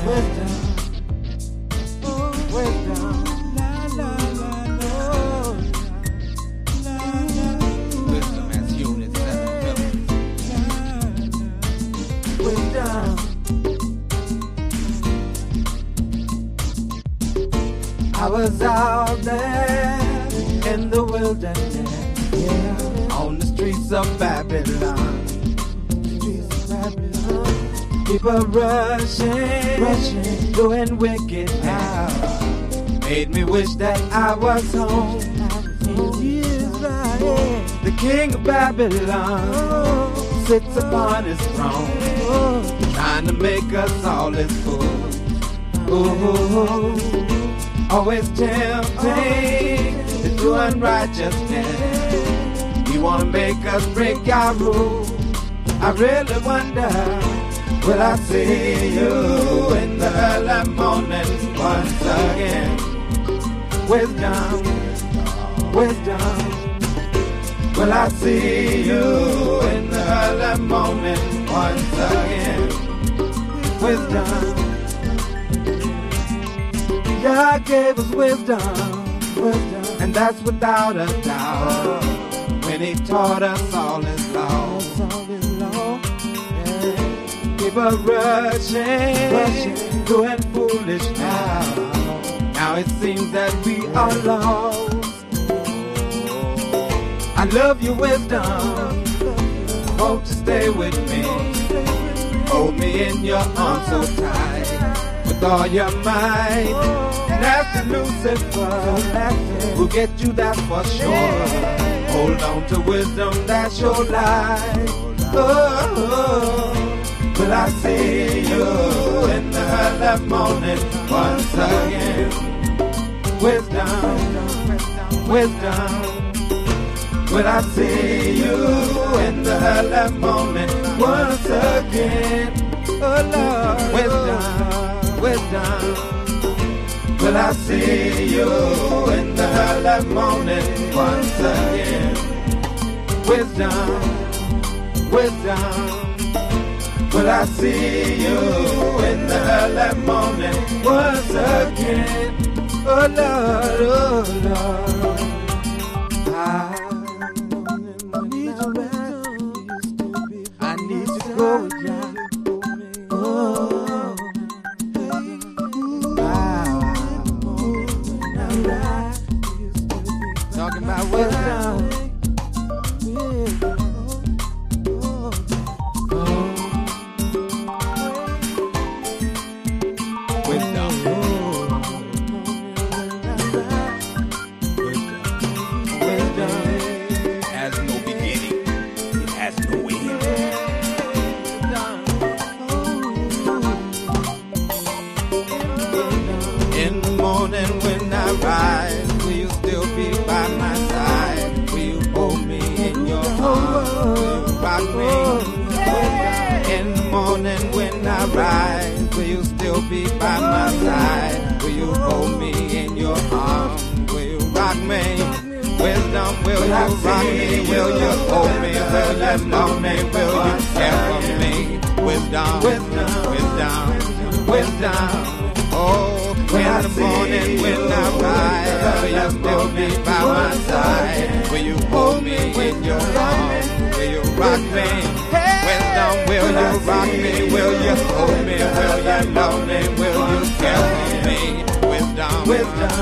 Wisdom as unit 7 pillars. I was out there in the wilderness, yeah, on the streets of Babylon. People rushing, doing wicked now. Made me wish that I was home. The king of Babylon sits upon his throne, trying to make us all his fools. Ooh, always tempting to do unrighteousness. He wanna make us break our rules. I really wonder, will I see you in the early morning once again? Wisdom, wisdom. Will I see you in the early morning once again? Wisdom. God gave us wisdom, and that's without a doubt. When He taught us all His laws. People rushing, doing foolish now. Now it seems that we are lost. I love your wisdom. Hope to stay with me. Hold me in your arms so tight, with all your might. And after Lucifer, we'll get you, that's for sure. Hold on to wisdom, that's your life. Oh, will I see you in the early morning once again? Wisdom, wisdom. Will I see you in the early morning once again? Oh Lord, wisdom, wisdom. Will I see you in the early morning once again? Wisdom, wisdom. Will I see you in the early morning once again? Oh Lord, oh Lord. I need to go with you. Oh, talking about wisdom. Will you still be by my side? Will you hold me in your arms? Will you rock me? Wisdom, will you rock me? Will you hold me? Will you love me? Will you care for me? Wisdom, wisdom, wisdom, wisdom. Oh, in the morning when I rise, will you still be by my side? Will you hold me in your arms? Will you rock me? Wisdom, will you rock me? Will you hold me? Will you love me? Will you care for me? Wisdom, wisdom,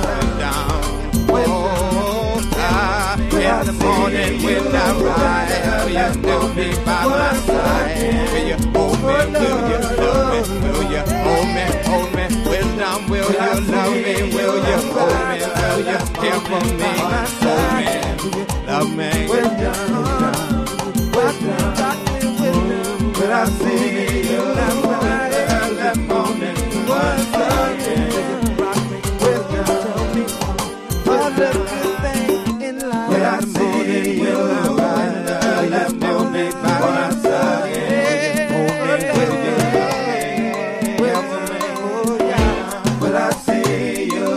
wisdom. Oh, in the morning when I rise, will you still be by my side? Will you hold me? Will you love me? Will you hold me? Hold me? Wisdom, will you love me? Will you hold me? Will you care for me? Hold me, love me. Wisdom, wisdom. Will I see you in the early morning once again? Wisdom, tell me all the good things in life. Will I see you in the early morning once again? Will you help me? Will I see you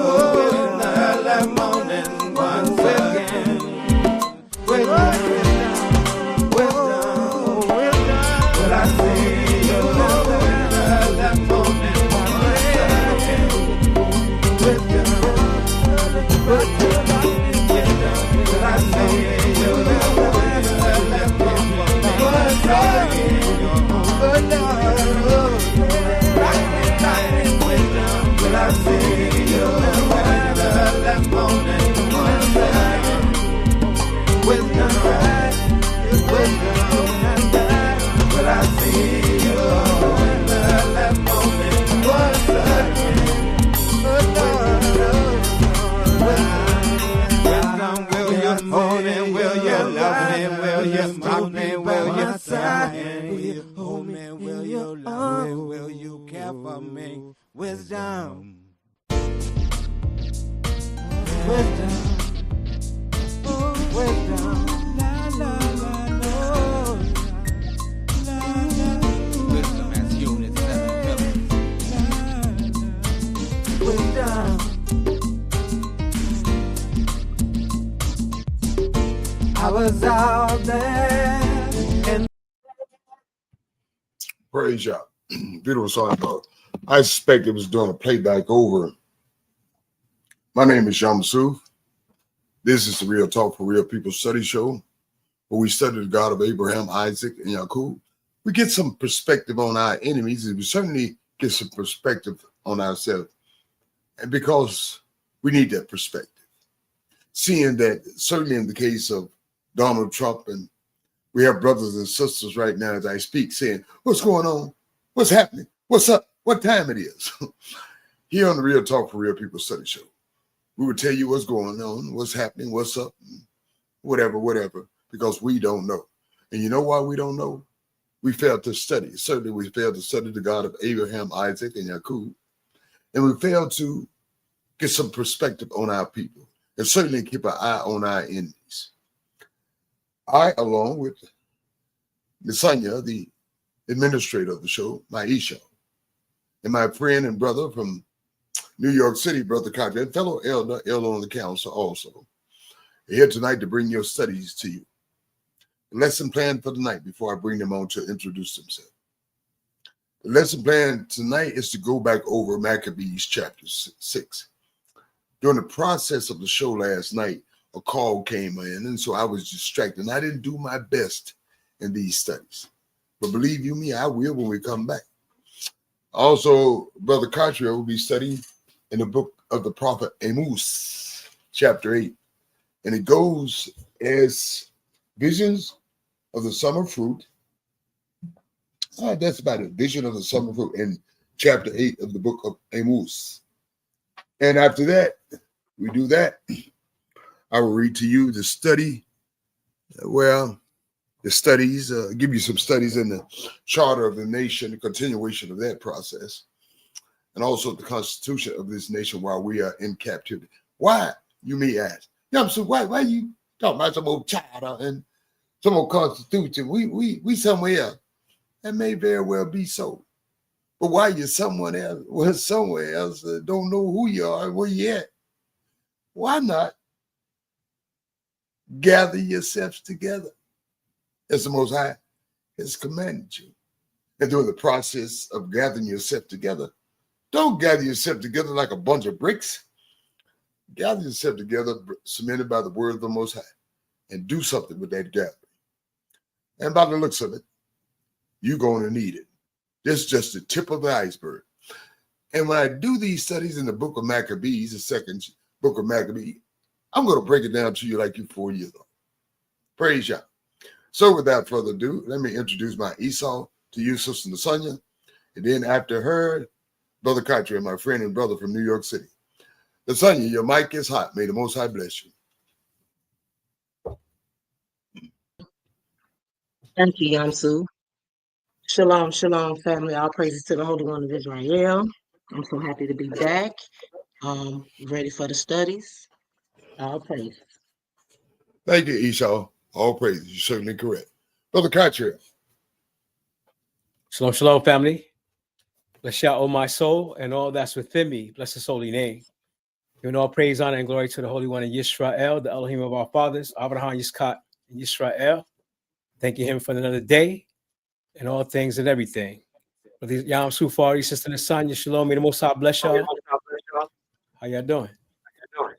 in the early morning once again? Will I see you in the early morning? on and will you love me? Will you rock me? Will you sigh? Will you hold me? Will you love me? Will you care for me? Wisdom. Wisdom. Wisdom. La la la la. Wisdom as unit 7 pillars. Wisdom. I was out there and praise y'all. Beautiful song, though. I suspect it was doing a playback over. My name is Yamsu. This is the Real Talk for Real People study show, where we study the God of Abraham, Isaac, and Jacob. We get some perspective on our enemies, and we certainly get some perspective on ourselves. And because we need that perspective. Seeing that certainly in the case of Donald Trump, and we have brothers and sisters right now as I speak saying, what's going on? What's happening? What's up? What time it is? Here on the Real Talk for Real People study show, we will tell you what's going on, what's happening, what's up, whatever, because we don't know. And you know why we don't know? We failed to study. Certainly we failed to study the God of Abraham, Isaac, and Jacob. And we failed to get some perspective on our people and certainly keep an eye on our enemies. I, along with Nisanya, the administrator of the show, Maisha, and my friend and brother from New York City, Brother Carter, and fellow elder on the council also, are here tonight to bring your studies to you. The lesson plan for tonight, before I bring them on to introduce themselves. The lesson plan tonight is to go back over Maccabees chapter 6. During the process of the show last night, a call came in, and so I was distracted. And I didn't do my best in these studies. But believe you me, I will when we come back. Also, Brother Cartier will be studying in the book of the prophet Amos, chapter 8. And it goes as visions of the summer fruit. All right, that's about it. Vision of the summer fruit in chapter 8 of the book of Amos. And after that, we do that. I will read to you the study, the studies, give you some studies in the Charter of the Nation, the continuation of that process, and also the Constitution of this nation while we are in captivity. Why, you may ask? So why you talking about some old charter and some old Constitution? We somewhere else. That may very well be so. But why you someone else, somewhere else, don't know who you are and where you at? Why not gather yourselves together as the Most High has commanded you? And during the process of gathering yourself together, don't gather yourself together like a bunch of bricks. Gather yourself together, cemented by the word of the Most High, and do something with that gathering. And by the looks of it, you're going to need it. This is just the tip of the iceberg. And when I do these studies in the book of Maccabees, the second book of Maccabees, I'm going to break it down to you like you 4 years old. Praise Yah. So without further ado, let me introduce my Esau to you, Sister Nasanya. And then after her, Brother Cartier, my friend and brother from New York City. Nasanya, your mic is hot. May the Most High bless you. Thank you, Yamsu. Shalom, shalom, family. All praises to the Holy One of Israel. I'm so happy to be back. Ready for the studies. All praises. Thank you, Esau. All praises. You're certainly correct. Brother Cartier. Shalom, shalom, family. Bless Yah, O my soul, and all that's within me. Bless his holy name. Giving all praise, honor, and glory to the Holy One in Yisrael, the Elohim of our fathers, Abraham, Yitzchak, and Yisrael. Thank you him for another day and all things and everything. Brother Yam Sufari, Sister Nasanya, shalom. May the Most High bless y'all. How y'all doing?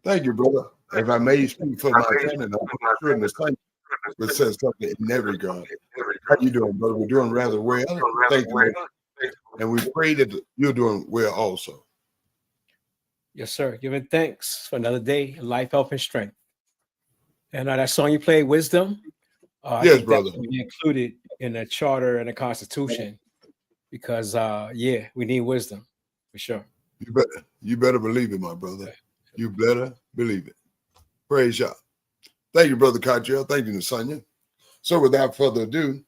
Thank you, brother. If I may speak for my family, I'm sure Nasanya would say something in that regard. How you doing, brother? We're doing rather well. Thank you. And we pray that you're doing well also. Yes, sir. Giving thanks for another day, life, health, and strength. And that song you played, Wisdom, yes, brother. We included in the Charter and the Constitution because, we need wisdom for sure. You better believe it, my brother. You better believe it. Praise Yah. Thank you, Brother Cottrell. Thank you, Nasanya. So without further ado,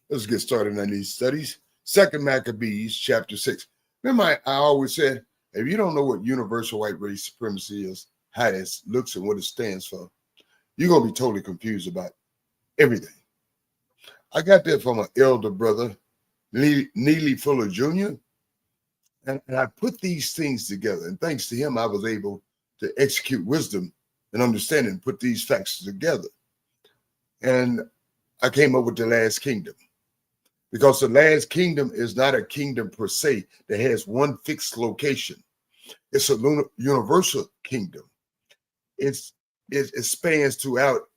let's get started on these studies. 2 Maccabees, chapter 6. Remember, I always said, if you don't know what universal white race supremacy is, how it looks and what it stands for, you're going to be totally confused about everything. I got that from an elder brother, Neely Fuller Jr., and I put these things together. And thanks to him, I was able to execute wisdom and understanding, put these facts together. And I came up with the last kingdom. Because the last kingdom is not a kingdom per se that has one fixed location. It's a universal kingdom. It spans throughout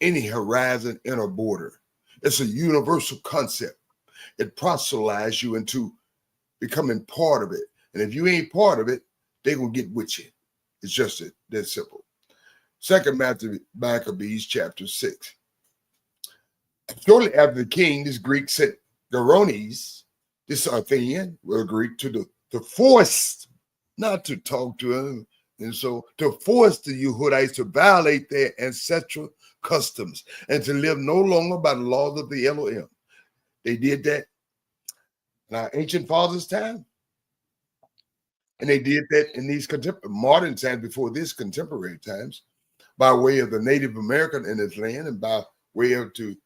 any horizon in a border. It's a universal concept. It proselytizes you into becoming part of it. And if you ain't part of it, they're going to get with you. It's just that simple. 2 Maccabees, chapter 6. Shortly after the king, this Greek sent Gerones, this Athenian, well, Greek, to force, not to talk to him, and so to force the Yehudites to violate their ancestral customs and to live no longer by the laws of the Elohim. They did that in our ancient fathers' time, and they did that in these modern times before this, contemporary times, by way of the Native American in this land and by way of the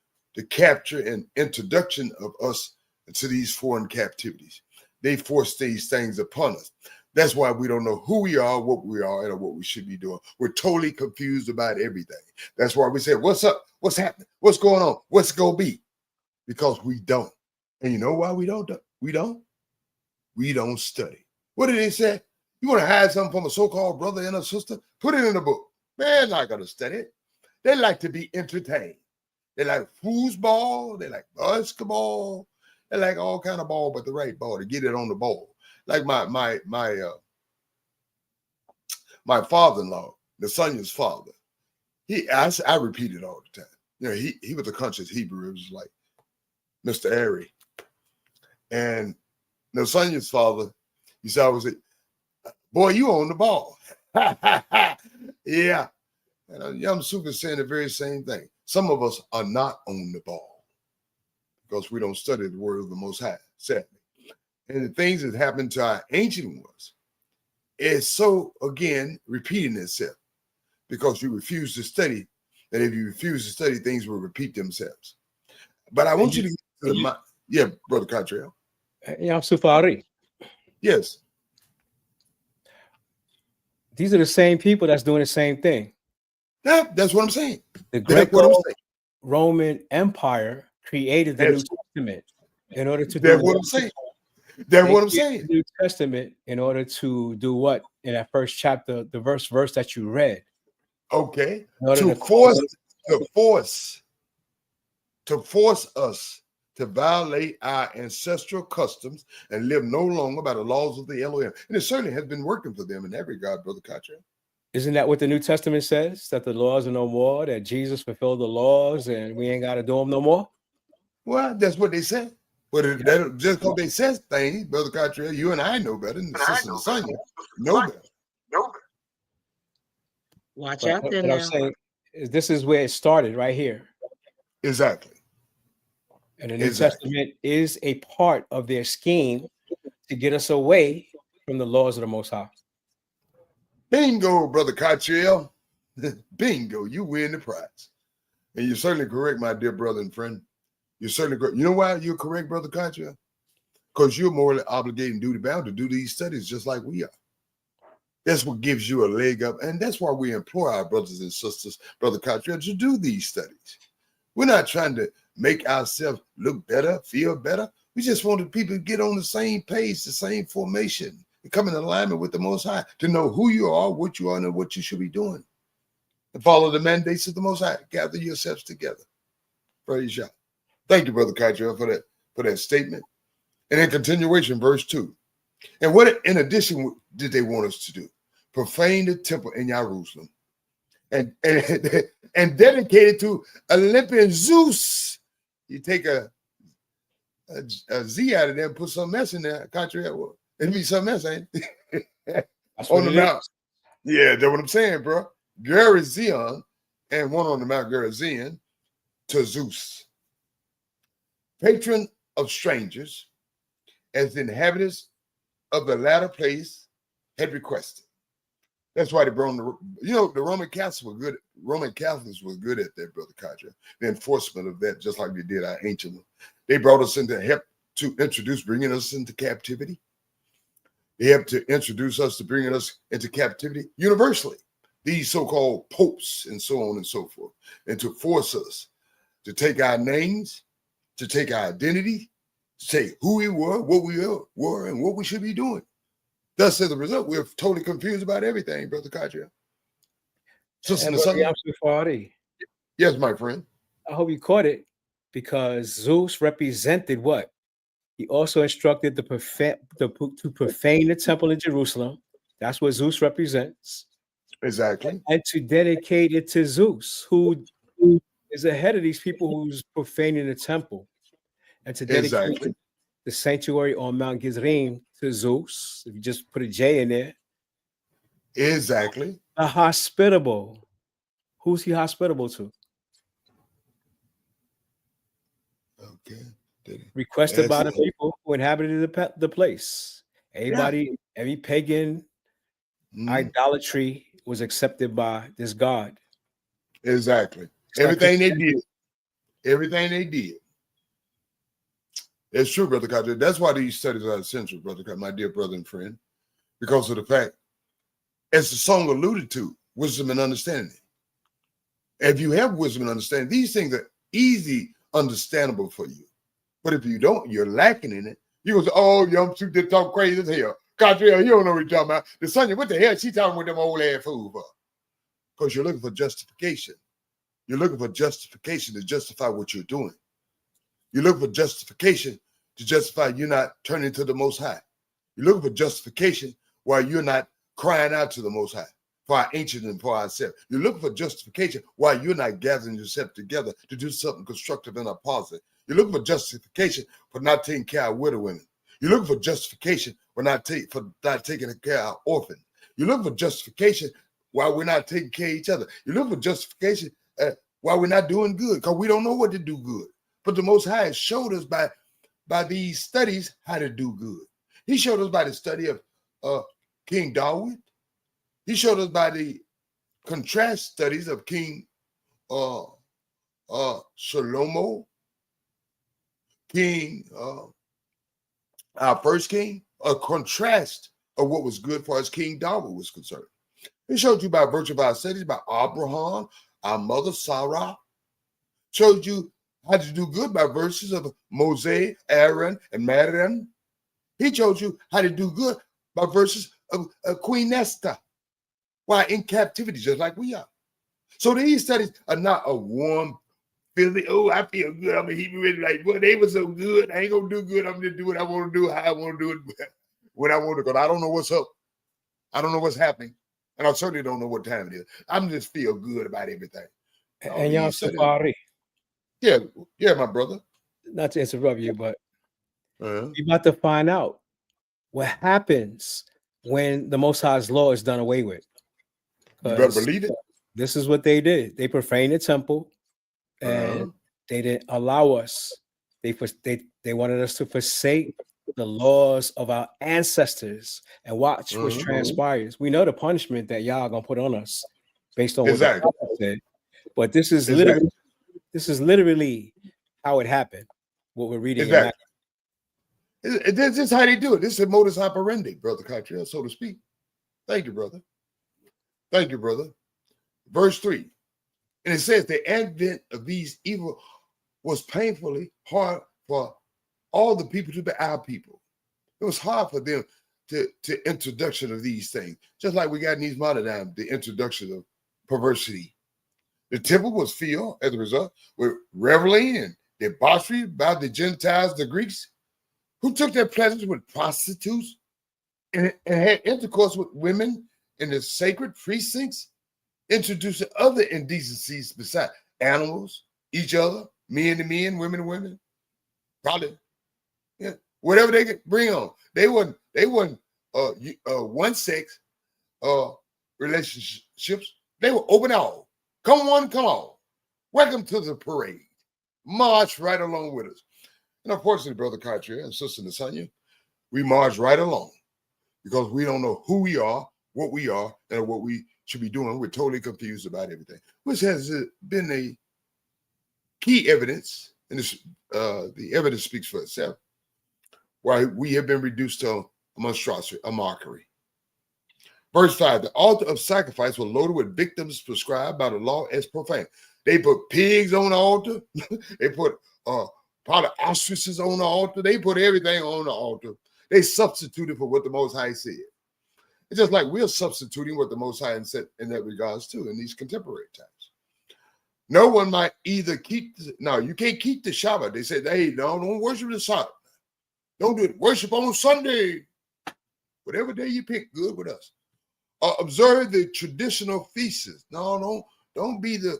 capture and introduction of us to these foreign captivities. They force these things upon us. That's why we don't know who we are, what we are, and what we should be doing. We're totally confused about everything. That's why we say, what's up? What's happening? What's going on? What's going to be? Because we don't. And you know why we don't? We don't study. What did they say? You want to hide something from a so-called brother and a sister? Put it in the book. Man, they're not going to study it. They like to be entertained. They like foosball. They like basketball. They like all kind of ball, but the right ball to get it on the ball. Like my father-in-law, Nasonya's father. I repeat it all the time. You know, he was a conscious Hebrew. It was like Mr. Airy. And Nasonya's father, he said, I was like, boy, you own the ball. Yeah. And Yom Suk is saying the very same thing. Some of us are not on the ball because we don't study the word of the Most High, sadly. And the things that happened to our ancient ones is so, again, repeating itself because you refuse to study. And if you refuse to study, things will repeat themselves. But I want you to get to the mind. Yeah, Brother Cottrell. Yam Sufari. Yes. These are the same people that's doing the same thing. That's what I'm saying. The Greco-Roman Empire created the New Testament in order to do that's what I'm saying. That's what I'm saying. The New Testament in order to do what in that first chapter, the verse that you read. Okay. To force us to violate our ancestral customs and live no longer by the laws of the Elohim. And it certainly has been working for them in that regard, Brother Cottrell. Isn't that what the New Testament says? That the laws are no more, that Jesus fulfilled the laws and we ain't got to do them no more? Well, that's what they said. But just because they said things, Brother Cottrell, you and I know better than the sister and son know better. Watch out there now. I'm saying this is where it started, right here. Exactly. And the New Testament is a part of their scheme to get us away from the laws of the Most High. Bingo, Brother Cottrell. Bingo, you win the prize. And you're certainly correct, my dear brother and friend. You're certainly correct. You know why you're correct, Brother Cottrell? Because you're morally obligated and duty-bound to do these studies just like we are. That's what gives you a leg up. And that's why we implore our brothers and sisters, Brother Cottrell, to do these studies. We're not trying to make ourselves look better, feel better. We just wanted people to get on the same page, the same formation, and come in alignment with the Most High, to know who you are, what you are, and what you should be doing. And follow the mandates of the Most High. Gather yourselves together. Praise Yah. Thank you, Brother Cottrell, for that statement. And in continuation, verse 2. And what in addition did they want us to do? Profane the temple in Jerusalem and dedicate it to Olympian Zeus. You take a Z out of there and put something else in there. Cottrell, it'd be something else, ain't it? On the mount. Yeah, that's what I'm saying, bro. Gary Zion and one on the Mount Gerizim to Zeus, patron of strangers, as the inhabitants of the latter place had requested. That's why they brought the Roman Catholics were good. Roman Catholics were good at that, Brother Kaja. The enforcement of that, just like they did our ancient one. They brought us into help to introduce, bringing us into captivity. They helped to introduce us to bringing us into captivity universally. These so-called popes and so on and so forth, and to force us to take our names, to take our identity, to say who we were, what we were, and what we should be doing. Thus, as a result, we're totally confused about everything, Brother Kaja. Yes, my friend. I hope you caught it, because Zeus represented what? He also instructed to profane the temple in Jerusalem. That's what Zeus represents. Exactly. And to dedicate it to Zeus, who is ahead of these people who's profaning the temple. And to dedicate the sanctuary on Mount Gerizim to Zeus. If you just put a J in there. Exactly. A hospitable. Who's he hospitable to? Okay. Requested by the people who inhabited the place. Every pagan idolatry was accepted by this God. Exactly. Everything they did. It's true, Brother Kaja. That's why these studies are essential, Brother Kaja, my dear brother and friend, because of the fact, as the song alluded to, wisdom and understanding. If you have wisdom and understanding, these things are easy, understandable for you. But if you don't, you're lacking in it. You go say, oh, young suit that talk crazy as hell. Kaja, you don't know what you're talking about. The Sonya, what the hell she talking with them old ass fool for? Because you're looking for justification. You're looking for justification to justify what you're doing. You're looking for justification to justify you're not turning to the Most High. You're looking for justification while you're not crying out to the Most High for our ancient and for ourselves. You're looking for justification while you're not gathering yourself together to do something constructive and positive. You're looking for justification for not taking care of widow women. You're looking for justification for not taking care of orphans. You're looking for justification while we're not taking care of each other. You're looking for justification while we're not doing good, because we don't know what to do good. But the Most High showed us by these studies how to do good. He showed us by the study of King David. He showed us by the contrast studies of King Shlomo, King, our first king, a contrast of what was good for us King David was concerned. He showed you by virtue of our studies by Abraham, our mother Sarah, showed you how to do good by verses of Moses, Aaron, and Miriam. He showed you how to do good by verses of Queen Esther, while in captivity, just like we are. So these studies are not a warm, feeling, oh, I feel good. I'm a Hebrew Israelite. Well, they were so good. I ain't going to do good. I'm going to do what I want to do, how I want to do it, when I want to, because I don't know what's up. I don't know what's happening. And I certainly don't know what time it is. I'm just feel good about everything. And y'all Safari. Yeah, my brother. Not to interrupt you, but you're about to find out what happens when the Most High's law is done away with. You better believe it. This is what they did. They profaned the temple, and they didn't allow us. They wanted us to forsake the laws of our ancestors and watch what transpires. We know the punishment that y'all gonna put on us based on what the prophet said. But this is literally how it happened. What we're reading. This is how they do it. This is a modus operandi, Brother Cottrell, so to speak. Thank you, brother. Thank you, brother. Verse 3. And it says the advent of these evil was painfully hard for all the people to be our people. It was hard for them to introduction of these things. Just like we got in these modern times, the introduction of perversity. The temple was filled, as a result, with reveling and debauchery by the Gentiles, the Greeks, who took their pleasures with prostitutes and had intercourse with women in the sacred precincts, introducing other indecencies besides animals, each other, men to men, women to women. Probably, yeah, whatever they could bring on. They weren't one sex relationships. They were open all. Come on, come on. Welcome to the parade. March right along with us. And unfortunately, Brother Cartier and Sister Nasanya, we march right along because we don't know who we are, and what we should be doing. We're totally confused about everything, which has been a key evidence, and this, the evidence speaks for itself, why we have been reduced to a monstrosity, a mockery. Verse 5, the altar of sacrifice was loaded with victims prescribed by the law as profane. They put pigs on the altar. They put part of ostriches on the altar. They put everything on the altar. They substituted for what the Most High said. It's just like we're substituting what the Most High said in that regards too in these contemporary times. No one might either keep, you can't keep the Shabbat. They said, hey, no, don't worship the Sabbath. Don't do it. Worship on Sunday. Whatever day you pick, good with us. Observe the traditional feasts. No, don't do the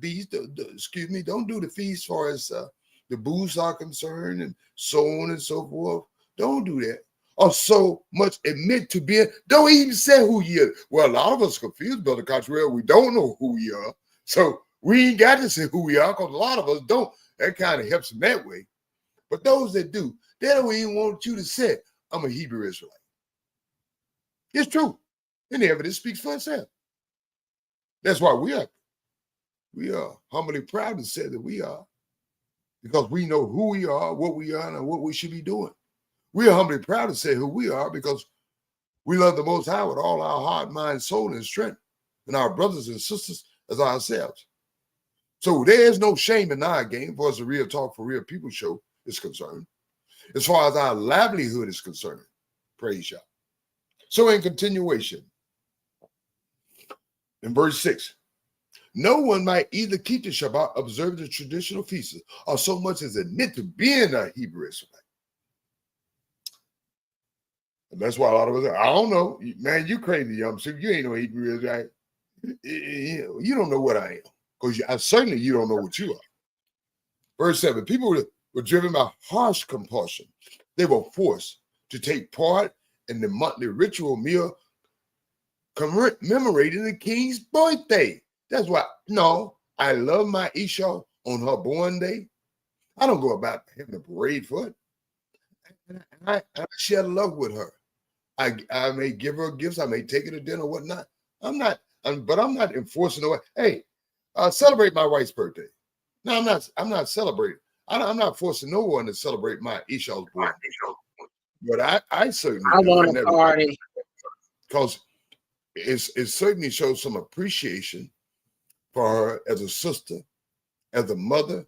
feast. Don't do the feast as far as the booths are concerned and so on and so forth. Don't do that. Or so much admit to be. Don't even say who you are. Well, a lot of us confused, Brother Cottrell. We don't know who we are. So we ain't got to say who we are because a lot of us don't. That kind of helps them that way. But those that do, they don't even want you to say, I'm a Hebrew Israelite. It's true. And the evidence speaks for itself. That's why we are humbly proud to say that we are, because we know who we are, what we are, and what we should be doing. We are humbly proud to say who we are because we love the Most High with all our heart, mind, soul, and strength, and our brothers and sisters as ourselves. So there is no shame in our game for us a Real Talk for Real People show is concerned. As far as our livelihood is concerned, praise Yah. So in continuation, in verse 6, no one might either keep the Shabbat, observe the traditional feasts, or so much as admit to being a Hebrew Israelite. And that's why a lot of us say, I don't know. Man, you crazy, young so you ain't no Hebrew Israelite. You don't know what I am. Because certainly you don't know what you are. Verse 7, people were driven by harsh compulsion. They were forced to take part in the monthly ritual meal commemorating the king's birthday. That's why, I love my Esau on her born day. I don't go about having a parade for it. I share love with her. I may give her gifts. I may take her to dinner, whatnot. But I'm not enforcing the way. Hey, celebrate my wife's birthday. No, I'm not celebrating. I'm not forcing no one to celebrate my Esau's birthday. But I certainly want a party because it certainly shows some appreciation for her as a sister, as a mother,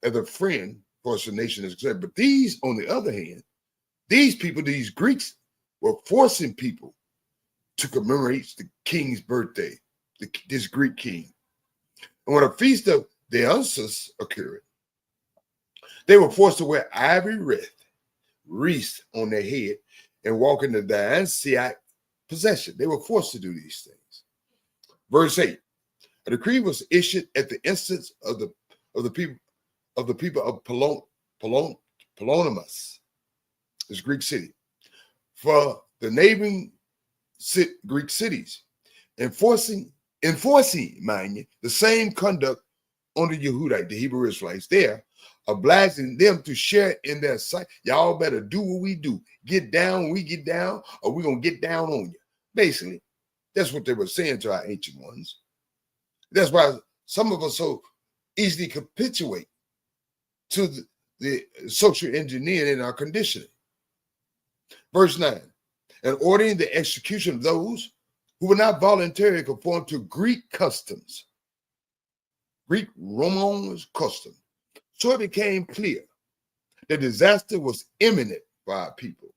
as a friend, for us the nation is concerned. But these, on the other hand, these people, these Greeks, were forcing people to commemorate the king's birthday, this Greek king. And when a feast of the Dionysus occurred, they were forced to wear ivory wreaths on their head and walk in the Dionysiac possession. They were forced to do these things. Verse 8, a decree was issued at the instance of the people of Ptolemais, this Greek city, for the neighboring Greek cities, enforcing, mind you, the same conduct on the Yehudite, the Hebrew Israelites there, obliging them to share in their sight. Y'all better do what we do. Get down when we get down, or we're going to get down on you. Basically, that's what they were saying to our ancient ones. That's why some of us so easily capitulate to the social engineering in our conditioning. Verse 9, and ordering the execution of those who would not voluntarily conform to Greek customs, Greek Roman custom. So it became clear that disaster was imminent for our people.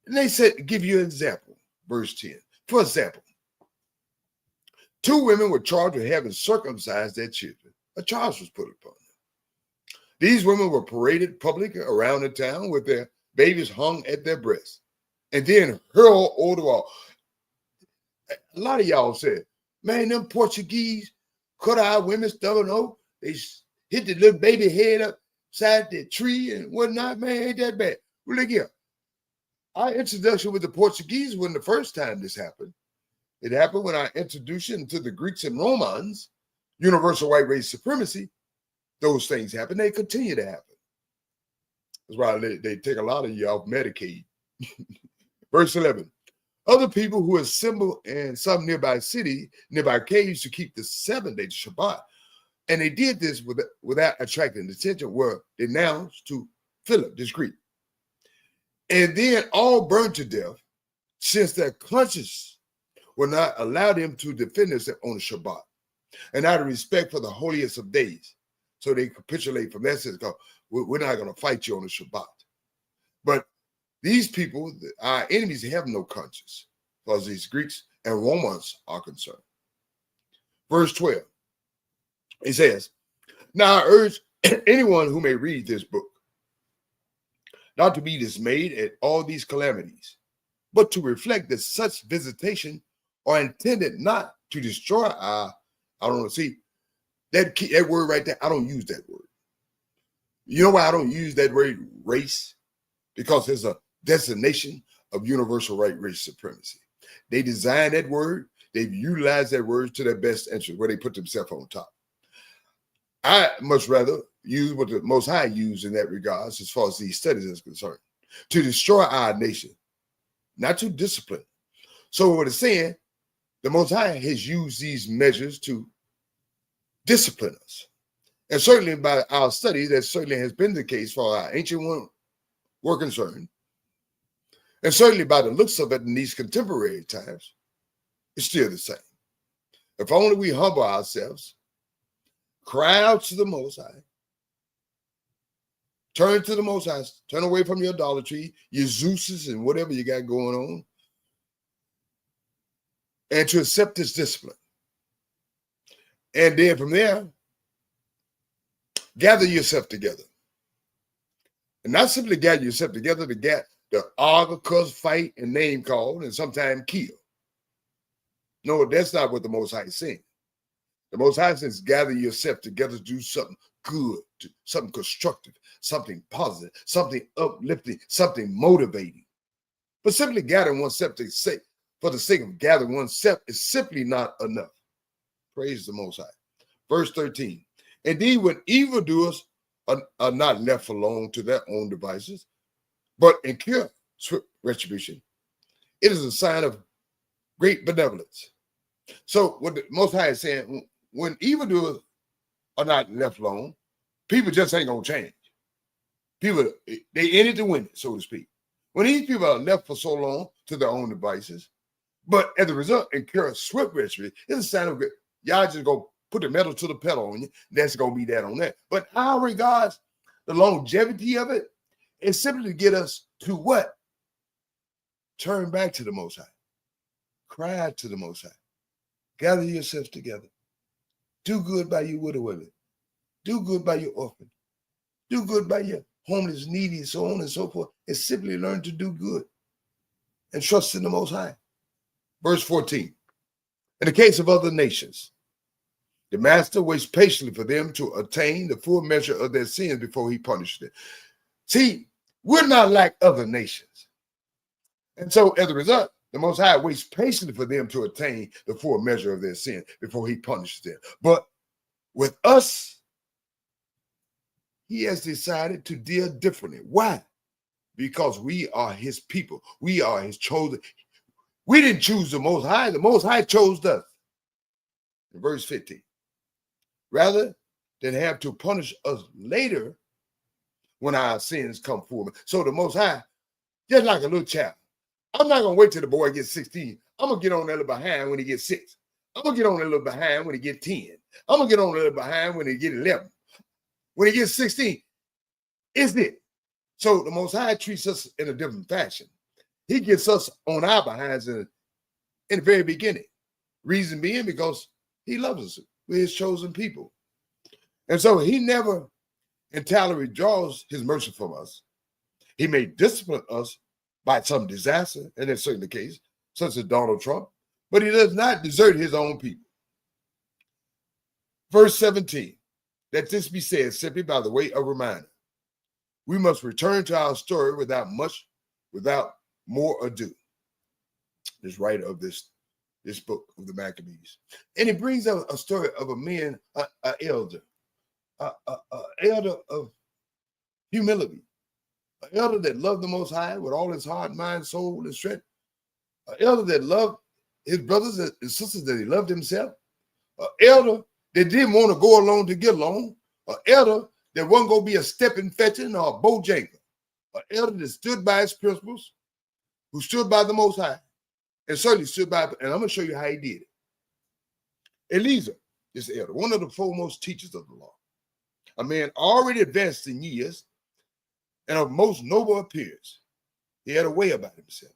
And they said, give you an example, verse 10. For example, 2 women were charged with having circumcised their children. A charge was put upon them. These women were paraded publicly around the town with their babies hung at their breasts and then hurled over the wall. A lot of y'all said, man, them Portuguese cut our women's stubborn oak. They hit the little baby head upside the tree and whatnot. Man, ain't that bad. Well, look here. Our introduction with the Portuguese wasn't the first time this happened. It happened when our introduction to the Greeks and Romans, universal white race supremacy, those things happen. They continue to happen. That's why they take a lot of you off Medicaid. Verse 11. Other people who assemble in some nearby caves to keep the 7th day Shabbat, and they did this without attracting attention, were denounced to Philip, this Greek. And then all burned to death, since their conscience will not allow them to defend themselves on the Shabbat, and out of respect for the holiest of days. So they capitulate from that sense, because we're not going to fight you on the Shabbat. But these people, our enemies, have no conscience, because these Greeks and Romans are concerned. Verse 12, it says, now I urge anyone who may read this book not to be dismayed at all these calamities, but to reflect that such visitation are intended not to destroy our, I don't know, see, that word right there, I don't use that word. You know why I don't use that word race? Because there's a designation of universal right race supremacy. They designed that word, they've utilized that word to their best interest, where they put themselves on top. I much rather use what the Most High used in that regards, as far as these studies is concerned, to destroy our nation, not to discipline. So what it's saying, the Most High has used these measures to discipline us. And certainly by our study, that certainly has been the case for our ancient one were concerned. And certainly by the looks of it in these contemporary times, it's still the same. If only we humble ourselves, cry out to the Most High, turn to the Most High, turn away from your idolatry, your Zeuses and whatever you got going on, and to accept this discipline. And then from there, gather yourself together. And not simply gather yourself together to get the argue, cuss, fight, and name call, and sometimes kill. No, that's not what the Most High is saying. The Most High says, gather yourself together to do something good, something constructive, something positive, something uplifting, something motivating. But simply gathering oneself to say, for the sake of gathering oneself is simply not enough. Praise the Most High. Verse 13. Indeed, when evildoers are not left alone to their own devices, but incur swift retribution, it is a sign of great benevolence. So what the Most High is saying, when evildoers are not left alone, people just ain't gonna change. People, they in it to win it, so to speak. When these people are left for so long to their own devices, but as a result, incur swift retribution, it's a sign of good. Y'all just go put the metal to the pedal on you. That's gonna be that on that. But how regards the longevity of it, it's simply to get us to what? Turn back to the Most High. Cry out to the Most High. Gather yourselves together. Do good by your widow women. Do good by your orphan. Do good by your homeless, needy, so on and so forth. And simply learn to do good and trust in the Most High. Verse 14. In the case of other nations, the master waits patiently for them to attain the full measure of their sins before he punishes them. See, we're not like other nations. And so as a result, the Most High waits patiently for them to attain the full measure of their sin before he punishes them. But with us, he has decided to deal differently. Why? Because we are his people. We are his chosen. We didn't choose the Most High. The Most High chose us. In verse 15. Rather than have to punish us later when our sins come forward. So the Most High, just like a little child, I'm not going to wait till the boy gets 16. I'm going to get on that little behind when he gets 6. I'm going to get on that little behind when he gets 10. I'm going to get on that little behind when he gets 11. When he gets 16, it's it. So the Most High treats us in a different fashion. He gets us on our behinds in the very beginning. Reason being because he loves us. We're his chosen people. And so he never entirely withdraws his mercy from us. He may discipline us by some disaster, and that's certainly the case, such as Donald Trump, but he does not desert his own people. Verse 17, let this be said simply by the way of reminder. We must return to our story without more ado. This writer of this this book of the Maccabees. And it brings up a story of a man, an elder of humility, an elder that loved the Most High with all his heart, mind, soul, and strength, an elder that loved his brothers and sisters, that he loved himself, an elder that didn't want to go along to get along, an elder that wasn't going to be a stepping fetching or a bojangle, an elder that stood by his principles, who stood by the Most High, and certainly stood by, and I'm going to show you how he did it. Eliezer, this elder, one of the foremost teachers of the law, a man already advanced in years and of most noble appearance. He had a way about himself,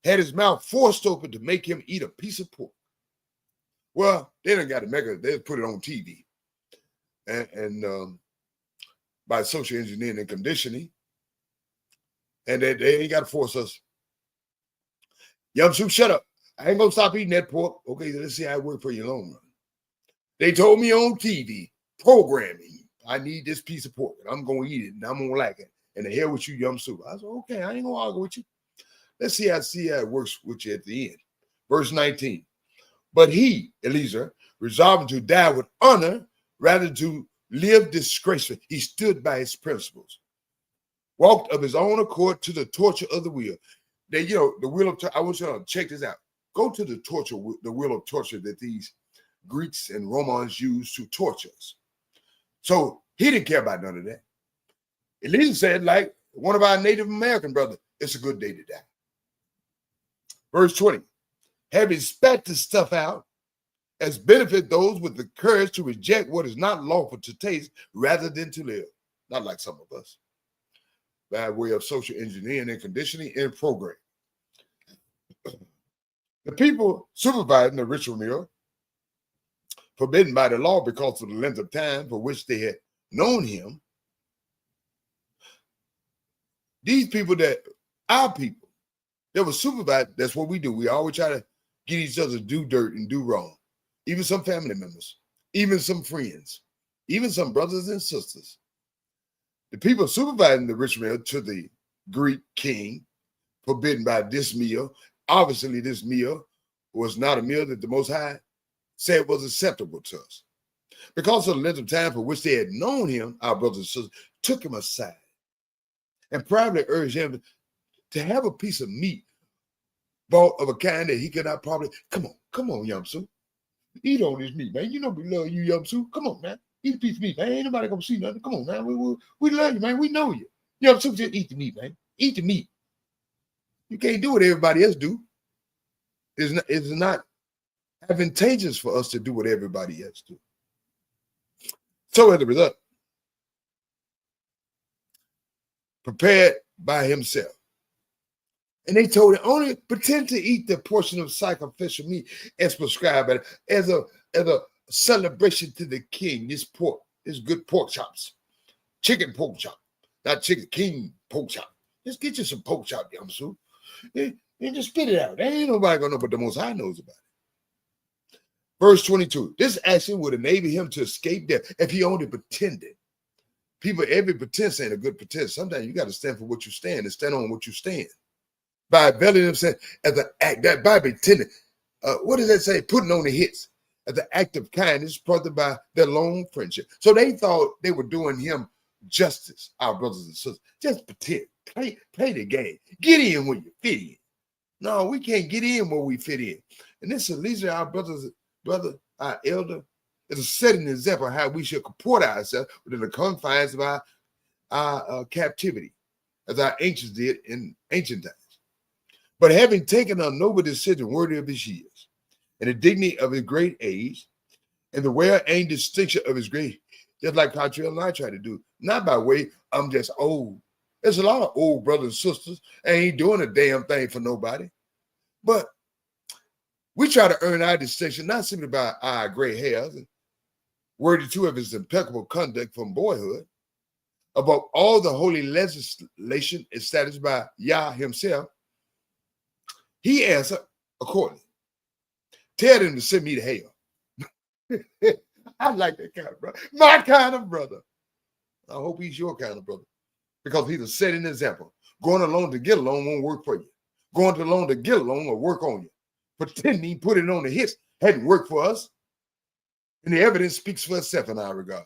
had his mouth forced open to make him eat a piece of pork. Well, they done got to make it, they put it on TV. And by social engineering and conditioning, and they ain't got to force us. Yamsu, shut up. I ain't gonna stop eating that pork. Okay, let's see how it worked for you long run. They told me on TV, programming, I need this piece of pork, and I'm gonna eat it, and I'm gonna like it. And the hell with you, Yamsu. I said, okay, I ain't gonna argue with you. Let's see how it works with you at the end. Verse 19. But he, Eliezer, resolved to die with honor rather to live disgracefully. He stood by his principles, walked of his own accord to the torture of the wheel. They, the wheel of, I want you to check this out. Go to the wheel of torture that these Greeks and Romans used to torture us. So he didn't care about none of that. Eliezer said, like one of our Native American brothers, it's a good day to die. Verse 20, having spat this stuff out, as benefit those with the courage to reject what is not lawful to taste rather than to live. Not like some of us. By way of social engineering and conditioning and program. The people supervising the ritual meal, forbidden by the law because of the length of time for which they had known him, these people our people, that were supervised, that's what we do. We always try to get each other to do dirt and do wrong. Even some family members, even some friends, even some brothers and sisters. The people supervising the ritual meal to the Greek king, forbidden by this meal. Obviously, this meal was not a meal that the Most High said was acceptable to us. Because of the length of time for which they had known him, our brothers and sisters took him aside and privately urged him to have a piece of meat bought of a kind that he could not probably, come on, Yamsu. Eat on this meat, man. You know we love you, Yamsu. Come on, man. Eat a piece of meat, man. Ain't nobody gonna see nothing. Come on, man. We love you, man. We know you. Yamsu, just eat the meat, man. Eat the meat. You can't do what everybody else do. It's not advantageous for us to do what everybody else do. So as a result, prepared by himself. And they told him, only pretend to eat the portion of sacrificial meat as prescribed as a celebration to the king. This pork, this good pork chops, chicken pork chop, not chicken, king pork chop. Just get you some pork chop, Yamsu. And just spit it out. There ain't nobody gonna know, but the Most High knows about it. Verse 22. This action would enable him to escape death if he only pretended. People, every pretense ain't a good pretense. Sometimes you got to stand for what you stand and stand on what you stand. By availing himself as an act, that by pretending. What does that say? Putting on the hits as an act of kindness, brought by their long friendship. So they thought they were doing him justice, our brothers and sisters. Just pretend. Play the game. Get in when you fit in. No, we can't get in where we fit in. And this is our brother, our elder, is a setting example of how we should comport ourselves within the confines of our captivity, as our ancients did in ancient times. But having taken a noble decision worthy of his years, and the dignity of his great age, and the well-aimed distinction of his great, just like Cottrell and I try to do, not by way, I'm just old. There's a lot of old brothers and sisters, and ain't doing a damn thing for nobody. But we try to earn our distinction, not simply by our gray hairs, and worthy too of his impeccable conduct from boyhood, above all the holy legislation established by Yah himself. He answered accordingly. Tell them to send me to hell. I like that kind of brother. My kind of brother. I hope he's your kind of brother. Because he's a setting example. Going along to get along won't work for you. Going along to get along will work on you. pretending, putting on the hits hadn't worked for us. And the evidence speaks for itself in our regard.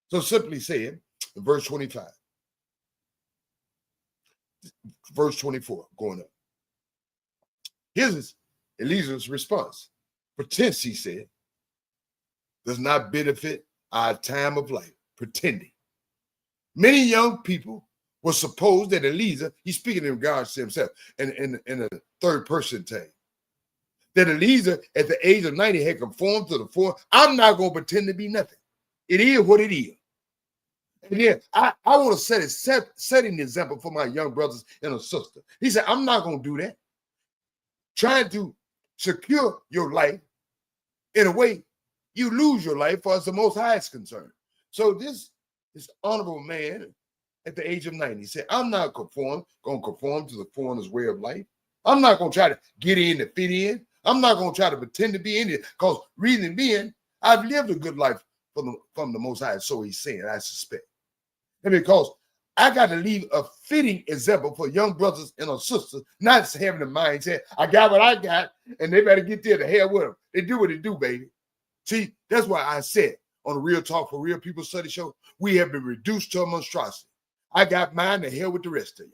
So simply saying, in verse 25, verse 24, going up. Here's Eliezer response. Pretense, he said, does not benefit our time of life. Pretending. Many young people will suppose that Eliezer, he's speaking in regards to himself in a third person tag, that Eliezer at the age of 90 had conformed to the form. I'm not going to pretend to be nothing. It is what it is. And then I want to set an example for my young brothers and a sister. He said, I'm not going to do that. Trying to secure your life in a way, you lose your life as the Most High is concerned. So this honorable man at the age of 90 said, I'm not going to conform to the foreigner's way of life. I'm not going to try to get in to fit in. I'm not going to try to pretend to be in it, because reason being, I've lived a good life from the Most High, so he's saying, I suspect. And because I got to leave a fitting example for young brothers and sisters, not having the mindset, I got what I got, and they better get there to hell with them. They do what they do, baby. See, that's why I said on the Real Talk for Real People Study Show, we have been reduced to a monstrosity. I got mine, to hell with the rest of you.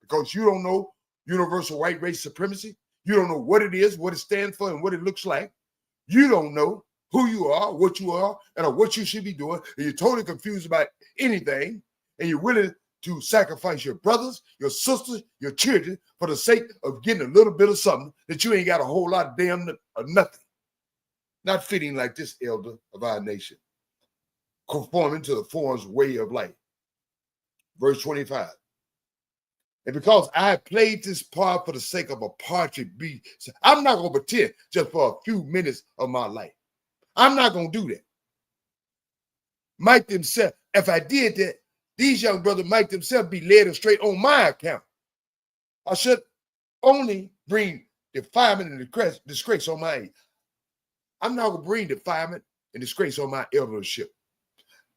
Because you don't know universal white race supremacy. You don't know what it is, what it stands for, and what it looks like. You don't know who you are, and what you should be doing. And you're totally confused about anything. And you're willing to sacrifice your brothers, your sisters, your children for the sake of getting a little bit of something that you ain't got a whole lot of damn or nothing. Not fitting like this elder of our nation. Conforming to the foreign's way of life. Verse 25. And because I played this part for the sake of a partridge beat, I'm not going to pretend just for a few minutes of my life. I'm not going to do that. Might themselves, if I did that, these young brothers might themselves be led astray on my account. I should only bring defilement and disgrace on my age. I'm not going to bring defilement and disgrace on my eldership.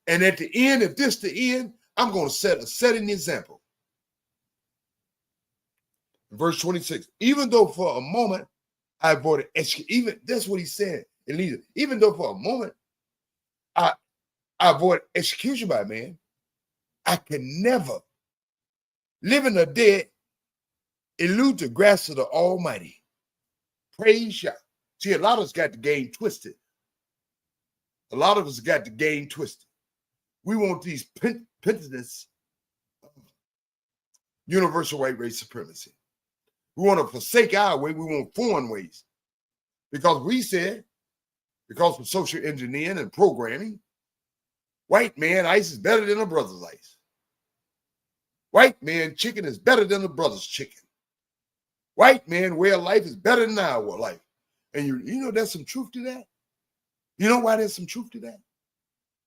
And at the end, if this the end, I'm going to set an example. Verse 26, even though for a moment I avoided execution, that's what he said in Eliezer. Even though for a moment I avoid execution by man, I can never, living or dead, elude the grasp of the Almighty. Praise Yah. See, a lot of us got the game twisted. A lot of us got the game twisted. We want these penitents, universal white race supremacy. We want to forsake our way. We want foreign ways. Because we said, because of social engineering and programming, white man ice is better than a brother's ice. White man chicken is better than a brother's chicken. White man way of life is better than our life. And you know there's some truth to that? You know why there's some truth to that?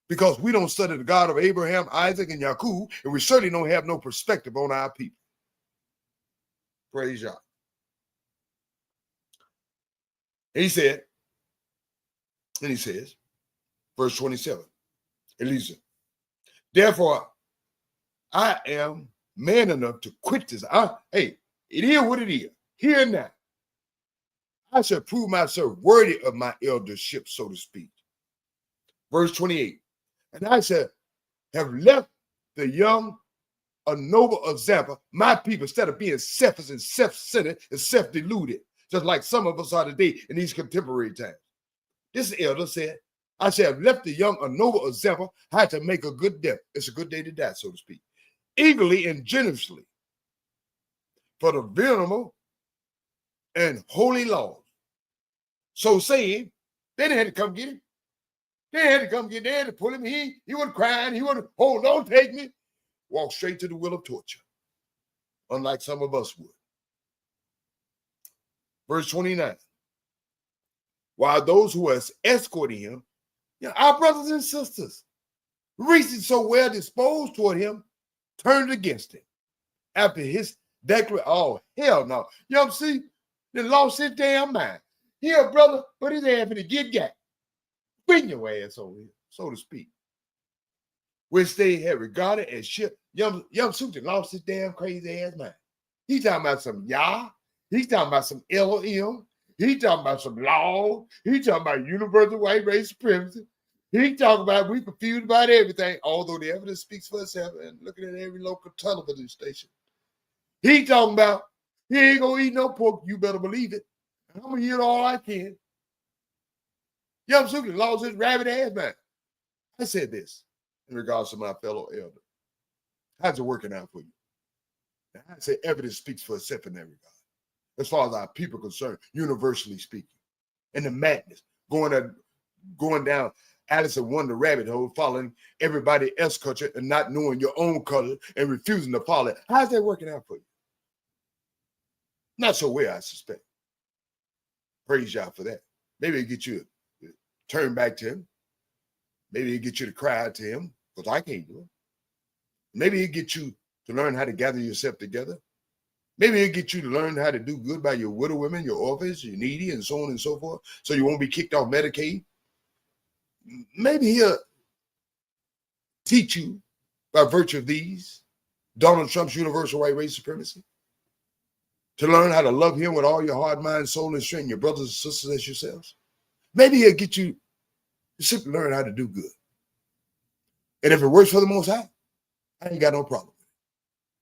Because we don't study the God of Abraham, Isaac, and Yaakov, and we certainly don't have no perspective on our people. Praise Yah. And he says, verse 27, Eliezer, therefore, I am man enough to quit this. Hey, it is what it is. Here and now. I shall prove myself worthy of my eldership, so to speak. Verse 28, and I shall have left the young a noble example, my people, instead of being selfish and self-centered and self-deluded, just like some of us are today in these contemporary times. This elder said, I shall have left the young a noble example how to make a good death. It's a good day to die, so to speak. Eagerly and generously for the venerable and holy laws. So saying, they didn't have to come get him. They had to come get him. They had to pull him. He wasn't crying. He wasn't, oh, don't take me. Walk straight to the will of torture, unlike some of us would. Verse 29. While those who are escorting him, our brothers and sisters, reaching so well disposed toward him, turned against him. After his declaration, oh, hell no. You know what I'm saying? They lost his damn mind. Here, brother, but his ass to get got. Bring your ass over here, so to speak. Which they had regarded as shit. Young Susan lost his damn crazy ass mind. He talking about some Yah He's talking about some LOM. He's talking about some law. He's talking about universal white race supremacy. He talking about we confused about everything, although the evidence speaks for itself. And looking at every local television station, he talking about he ain't gonna eat no pork. You better believe it. I'm gonna eat all I can. Young Suki lost his rabbit ass man. I said this in regards to my fellow elder. How's it working out for you? And I say evidence speaks for itself in that regard. As far as our people are concerned, universally speaking, and the madness going down Alice in Wonder rabbit hole, following everybody else's culture and not knowing your own color and refusing to follow it. How's that working out for you? Not so well, I suspect. Praise y'all for that. Maybe it get you to turn back to him. Maybe it get you to cry out to him, because I can't do it. Maybe it get you to learn how to gather yourself together. Maybe it get you to learn how to do good by your widow women, your orphans, your needy, and so on and so forth, so you won't be kicked off Medicaid. Maybe he'll teach you by virtue of these, Donald Trump's universal white race supremacy, to learn how to love him with all your heart, mind, soul, and strength, your brothers and sisters as yourselves. Maybe he'll get you to simply learn how to do good. And if it works for the Most High, I ain't got no problem with it.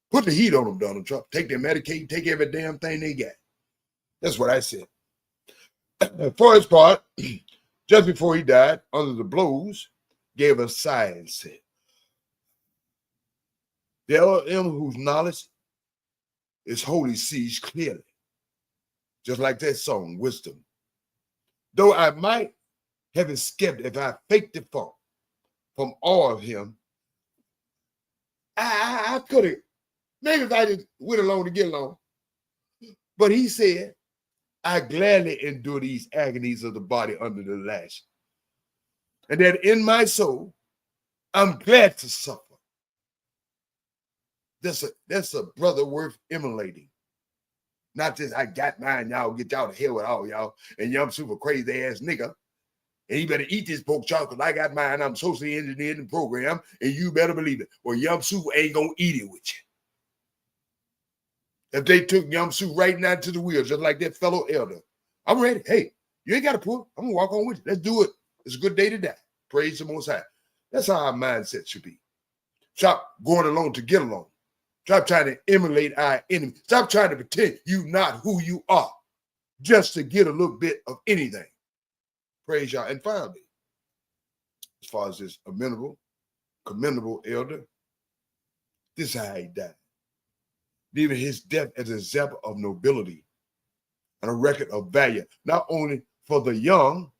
Put the heat on them, Donald Trump. Take their Medicaid, take every damn thing they got. That's what I said. For his part, just before he died, under the blows, gave a sigh and said, "The LM whose knowledge is wholly sees clearly," just like that song, Wisdom. "Though I might have escaped if I faked the funk from all of him, I could have, maybe if I just went along to get along. But he said, I gladly endure these agonies of the body under the lash. And that in my soul, I'm glad to suffer." That's a brother worth emulating. Not just, I got mine, y'all get y'all to hell with all y'all, and y'all super crazy ass nigga. And you better eat this pork chop because I got mine. I'm socially engineered and programmed, and you better believe it. Well, Yum Sue ain't gonna eat it with you. If they took Yum Sue right now to the wheel, just like that fellow elder, I'm ready. Hey, you ain't got to pull. I'm gonna walk on with you. Let's do it. It's a good day to die. Praise the Most High. That's how our mindset should be. Stop going along to get along. Stop trying to emulate our enemy. Stop trying to pretend you not who you are just to get a little bit of anything. Praise y'all. And finally, as far as this amenable, commendable elder, this is how he died. Leaving his death as an example of nobility and a record of value, not only for the young,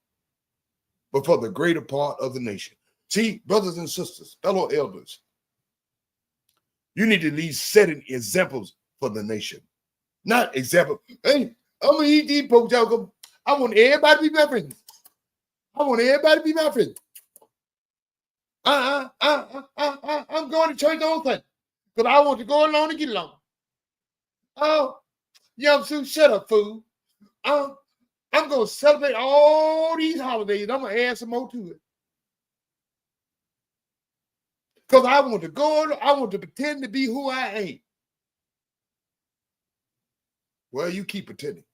but for the greater part of the nation. See, brothers and sisters, fellow elders, you need to leave setting examples for the nation. Not example, hey, I'm going to eat these pork chops. I want everybody to be my friend. I want everybody to be my friend. I'm going to church on Sunday because I want to go along and get along. Oh, Yum Sue, shut up, fool. I'm going to celebrate all these holidays. I'm going to add some more to it. Because I want to go, I want to pretend to be who I ain't. Well, you keep pretending.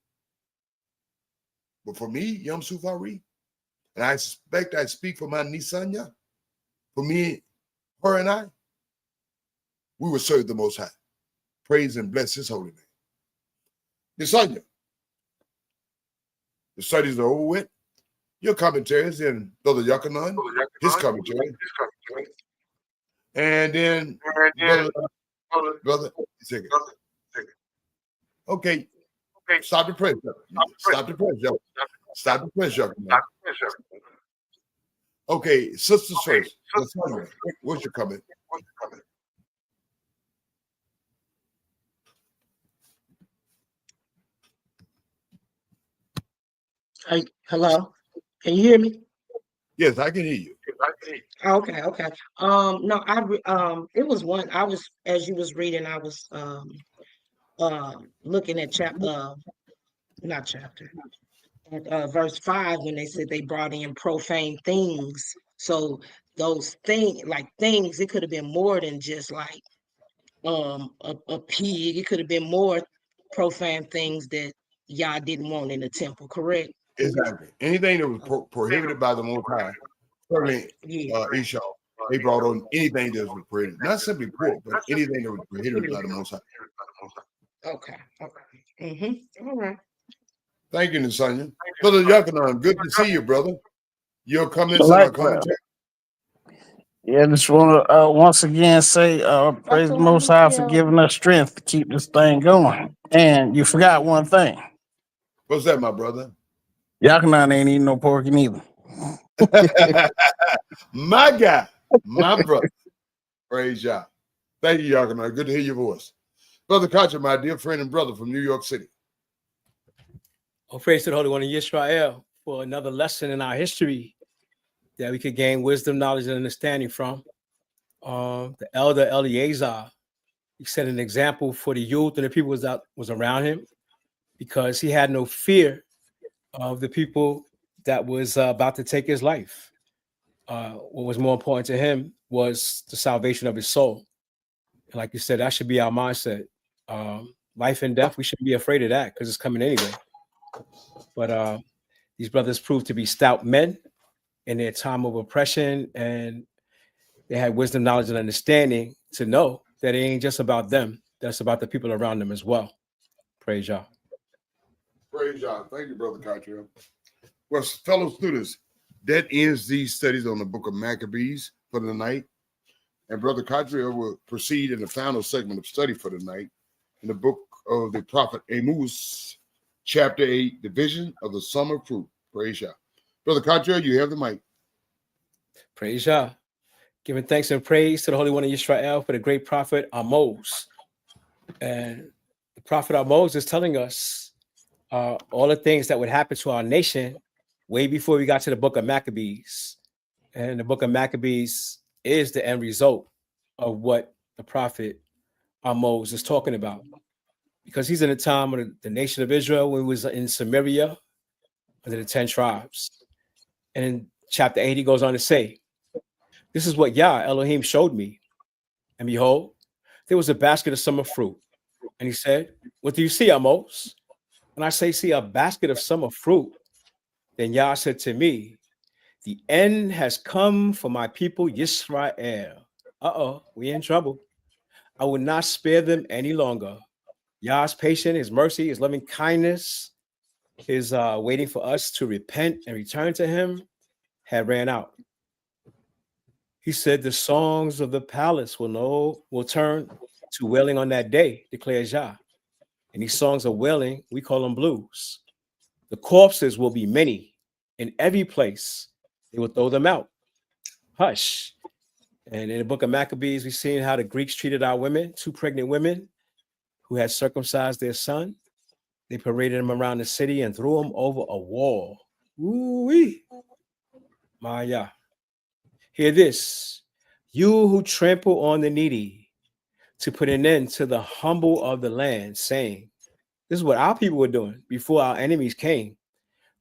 But for me, Yum Sue Fari, and I suspect I speak for my niece Sonia, for me, her and I, we will serve the Most High. Praise and bless his holy name. Niece Sonia, the studies are over with. Your commentaries and Brother Yakanan, his commentary. And then, brother, second. Okay, stop the press. Stop the press, yo. Stop the press, yo. Okay, sisters first. What's your comment? Hello, can you hear me? Yes, I can hear you. Okay. No, it was one. I was, as you was reading, I was looking at verse 5 when they said they brought in profane things. So those things, it could have been more than just like a pig. It could have been more profane things that y'all didn't want in the temple, correct? Exactly. Anything that was prohibited by the Most High, certainly Yeah. Esau, they brought on anything that was prohibited. Not simply pork, but anything that was prohibited by the Most High. Okay. All right. Thank you, Nasanya. Brother Yakanan, good to see you, brother. Your comments on our Likewise. commentary? Yeah, just want to once again say praise the Most High for giving us strength to keep this thing going. And you forgot one thing. What's that, my brother? Yakanan ain't eating no pork neither. My guy, my brother. Praise Yah. Thank you, Yakanan. Good to hear your voice. Brother Kacha, my dear friend and brother from New York City. Oh, praise to the Holy One of Israel for another lesson in our history that we could gain wisdom, knowledge, and understanding from. The elder Eleazar, he set an example for the youth and the people was around him, because he had no fear of the people that was about to take his life. What was more important to him was the salvation of his soul. And like you said, that should be our mindset. Life and death, we shouldn't be afraid of that because it's coming anyway. But these brothers proved to be stout men in their time of oppression, and they had wisdom, knowledge, and understanding to know that it ain't just about them, that's about the people around them as well. Praise Yah. Praise Yah. Thank you, Brother Kacha. Well, fellow students, that ends these studies on the book of Maccabees for the night. And Brother Kadriel will proceed in the final segment of study for the night in the book of the prophet Amos, chapter 8, the vision of the summer fruit. Praise Yah. Brother Kadriel, you have the mic. Praise Yah. Giving thanks and praise to the Holy One of Israel for the great prophet Amos. And the prophet Amos is telling us all the things that would happen to our nation way before we got to the book of Maccabees. And the book of Maccabees is the end result of what the prophet Amos is talking about, because he's in the time of the nation of Israel when he was in Samaria under the 10 tribes. And in chapter 8, he goes on to say, this is what Yah Elohim showed me. And behold, there was a basket of summer fruit. And he said, what do you see, Amos? And I say, see a basket of summer fruit. Then Yah said to me, the end has come for my people, Yisrael. We in trouble. I will not spare them any longer. Yah's patience, his mercy, his loving kindness, his waiting for us to repent and return to him had ran out. He said the songs of the palace will turn to wailing on that day, declares Yah. And these songs of wailing, we call them blues. The corpses will be many in every place. They will throw them out. Hush. And in the book of Maccabees, we've seen how the Greeks treated our women, 2 pregnant women who had circumcised their son. They paraded them around the city and threw them over a wall. Ooh-wee. Maya. Hear this. You who trample on the needy to put an end to the humble of the land, saying, this is what our people were doing before our enemies came.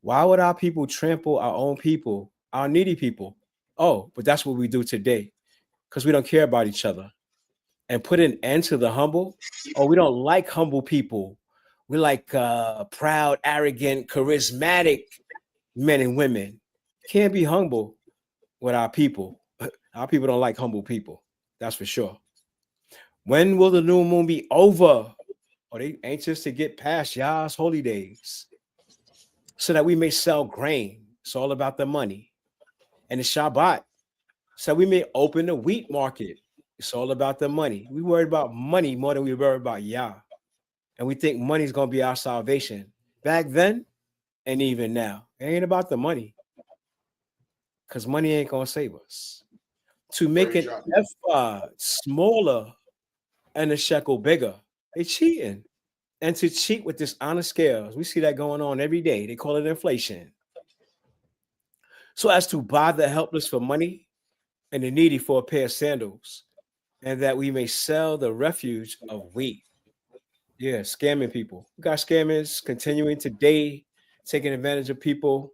Why would our people trample our own people, our needy people? Oh, but that's what we do today, because we don't care about each other. And put an end to the humble. Oh, we don't like humble people. We like proud, arrogant, charismatic men and women. Can't be humble with our people. Our people don't like humble people. That's for sure. When will the new moon be over? Are they anxious to get past Yah's holy days so that we may sell grain? It's all about the money. And the Shabbat, so we may open the wheat market. It's all about the money. We worry about money more than we worry about Yah. And we think money is going to be our salvation. Back then and even now, it ain't about the money, because money ain't going to save us. To make an ephod smaller and a shekel bigger, they cheating. And to cheat with dishonest scales, we see that going on every day. They call it inflation. So as to buy the helpless for money and the needy for a pair of sandals, and that we may sell the refuge of wheat. Yeah, scamming people. We got scammers continuing today, taking advantage of people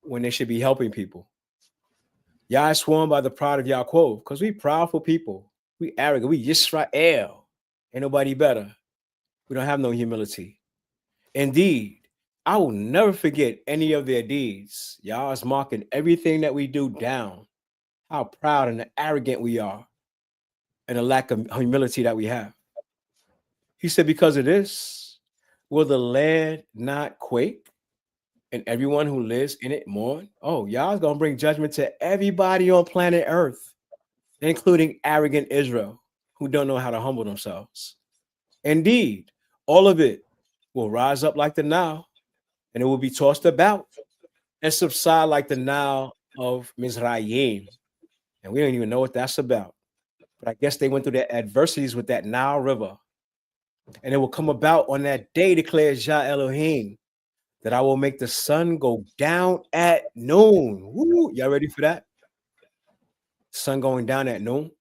when they should be helping people. Yah is sworn by the pride of Yaakov, because we proudful people. We arrogant. We Yisrael. Ain't nobody better. We don't have no humility. Indeed, I will never forget any of their deeds. Y'all is marking everything that we do down, how proud and arrogant we are, and the lack of humility that we have. He said, because of this, will the land not quake and everyone who lives in it mourn? Oh, y'all's going to bring judgment to everybody on planet Earth, including arrogant Israel, who don't know how to humble themselves. Indeed, all of it will rise up like the Nile, and it will be tossed about and subside like the Nile of Mizraim. And we don't even know what that's about. But I guess they went through their adversities with that Nile River. And it will come about on that day, declares Jah Elohim, that I will make the sun go down at noon. Woo, y'all ready for that? Sun going down at noon.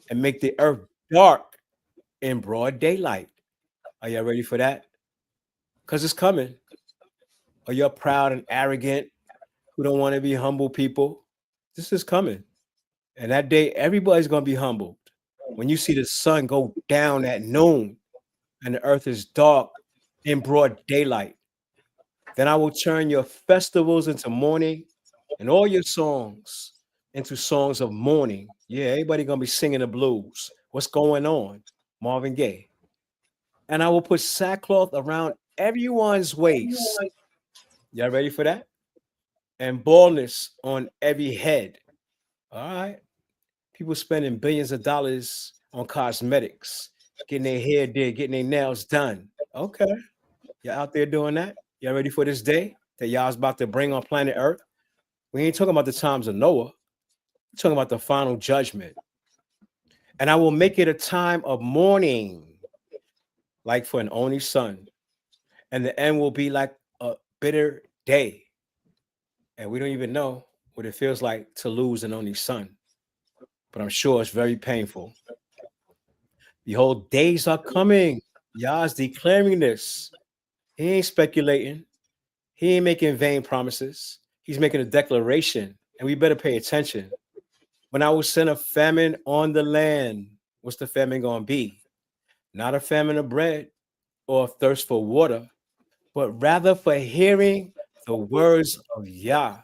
And make the earth dark in broad daylight. Are y'all ready for that? Because it's coming. Are you proud and arrogant who don't want to be humble people? This is coming. And that day, everybody's going to be humbled. When you see the sun go down at noon and the earth is dark in broad daylight, then I will turn your festivals into mourning and all your songs into songs of mourning. Yeah, everybody going to be singing the blues. What's going on? Marvin Gaye. And I will put sackcloth around everyone's waist. Y'all ready for that? And baldness on every head. All right. People spending billions of dollars on cosmetics, getting their hair did, getting their nails done. Okay. Y'all out there doing that? Y'all ready for this day that y'all's about to bring on planet Earth? We ain't talking about the times of Noah. We're talking about the final judgment. And I will make it a time of mourning, like for an only son. And the end will be like a bitter day. And we don't even know what it feels like to lose an only son. But I'm sure it's very painful. Behold, days are coming. Yah's declaring this. He ain't speculating. He ain't making vain promises. He's making a declaration, and we better pay attention. When I will send a famine on the land, what's the famine going to be? Not a famine of bread or a thirst for water, but rather for hearing the words of Yah.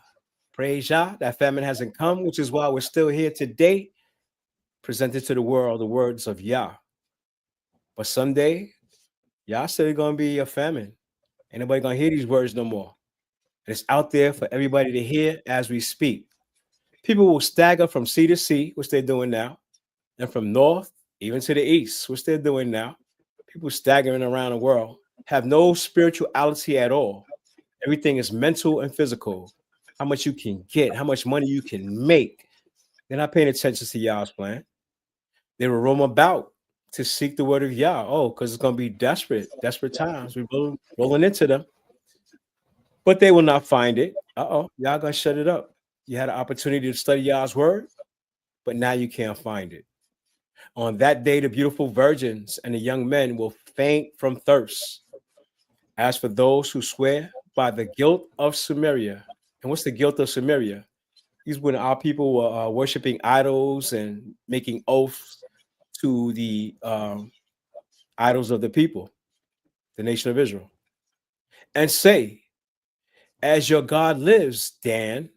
Praise Yah. That famine hasn't come, which is why we're still here today, presented to the world the words of Yah. But someday, Yah said it's going to be a famine. Ain't nobody going to hear these words no more. And it's out there for everybody to hear as we speak. People will stagger from sea to sea, which they're doing now, and from north even to the east, which they're doing now. People staggering around the world have no spirituality at all. Everything is mental and physical. How much you can get, how much money you can make. They're not paying attention to Yah's plan. They will roam about to seek the word of Yah. Oh, because it's going to be desperate times. We're rolling into them. But they will not find it. Y'all going to shut it up. You had an opportunity to study Yah's word, but now you can't find it. On that day, the beautiful virgins and the young men will faint from thirst. As for those who swear by the guilt of Samaria, and what's the guilt of Samaria? These when our people were worshiping idols and making oaths to the idols of the people, the nation of Israel, and say, as your God lives, Dan,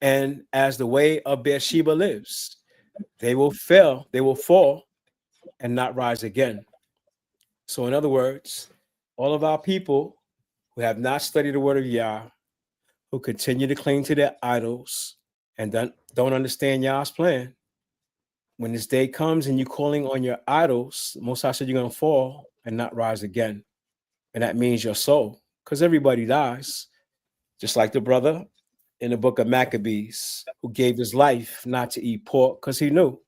and as the way of Beersheba lives, they will fall and not rise again. So in other words, all of our people who have not studied the word of Yah, who continue to cling to their idols and don't understand Yah's plan, when this day comes and you're calling on your idols, Most High said you're going to fall and not rise again. And that means your soul, because everybody dies. Just like the brother in the book of Maccabees who gave his life not to eat pork because he knew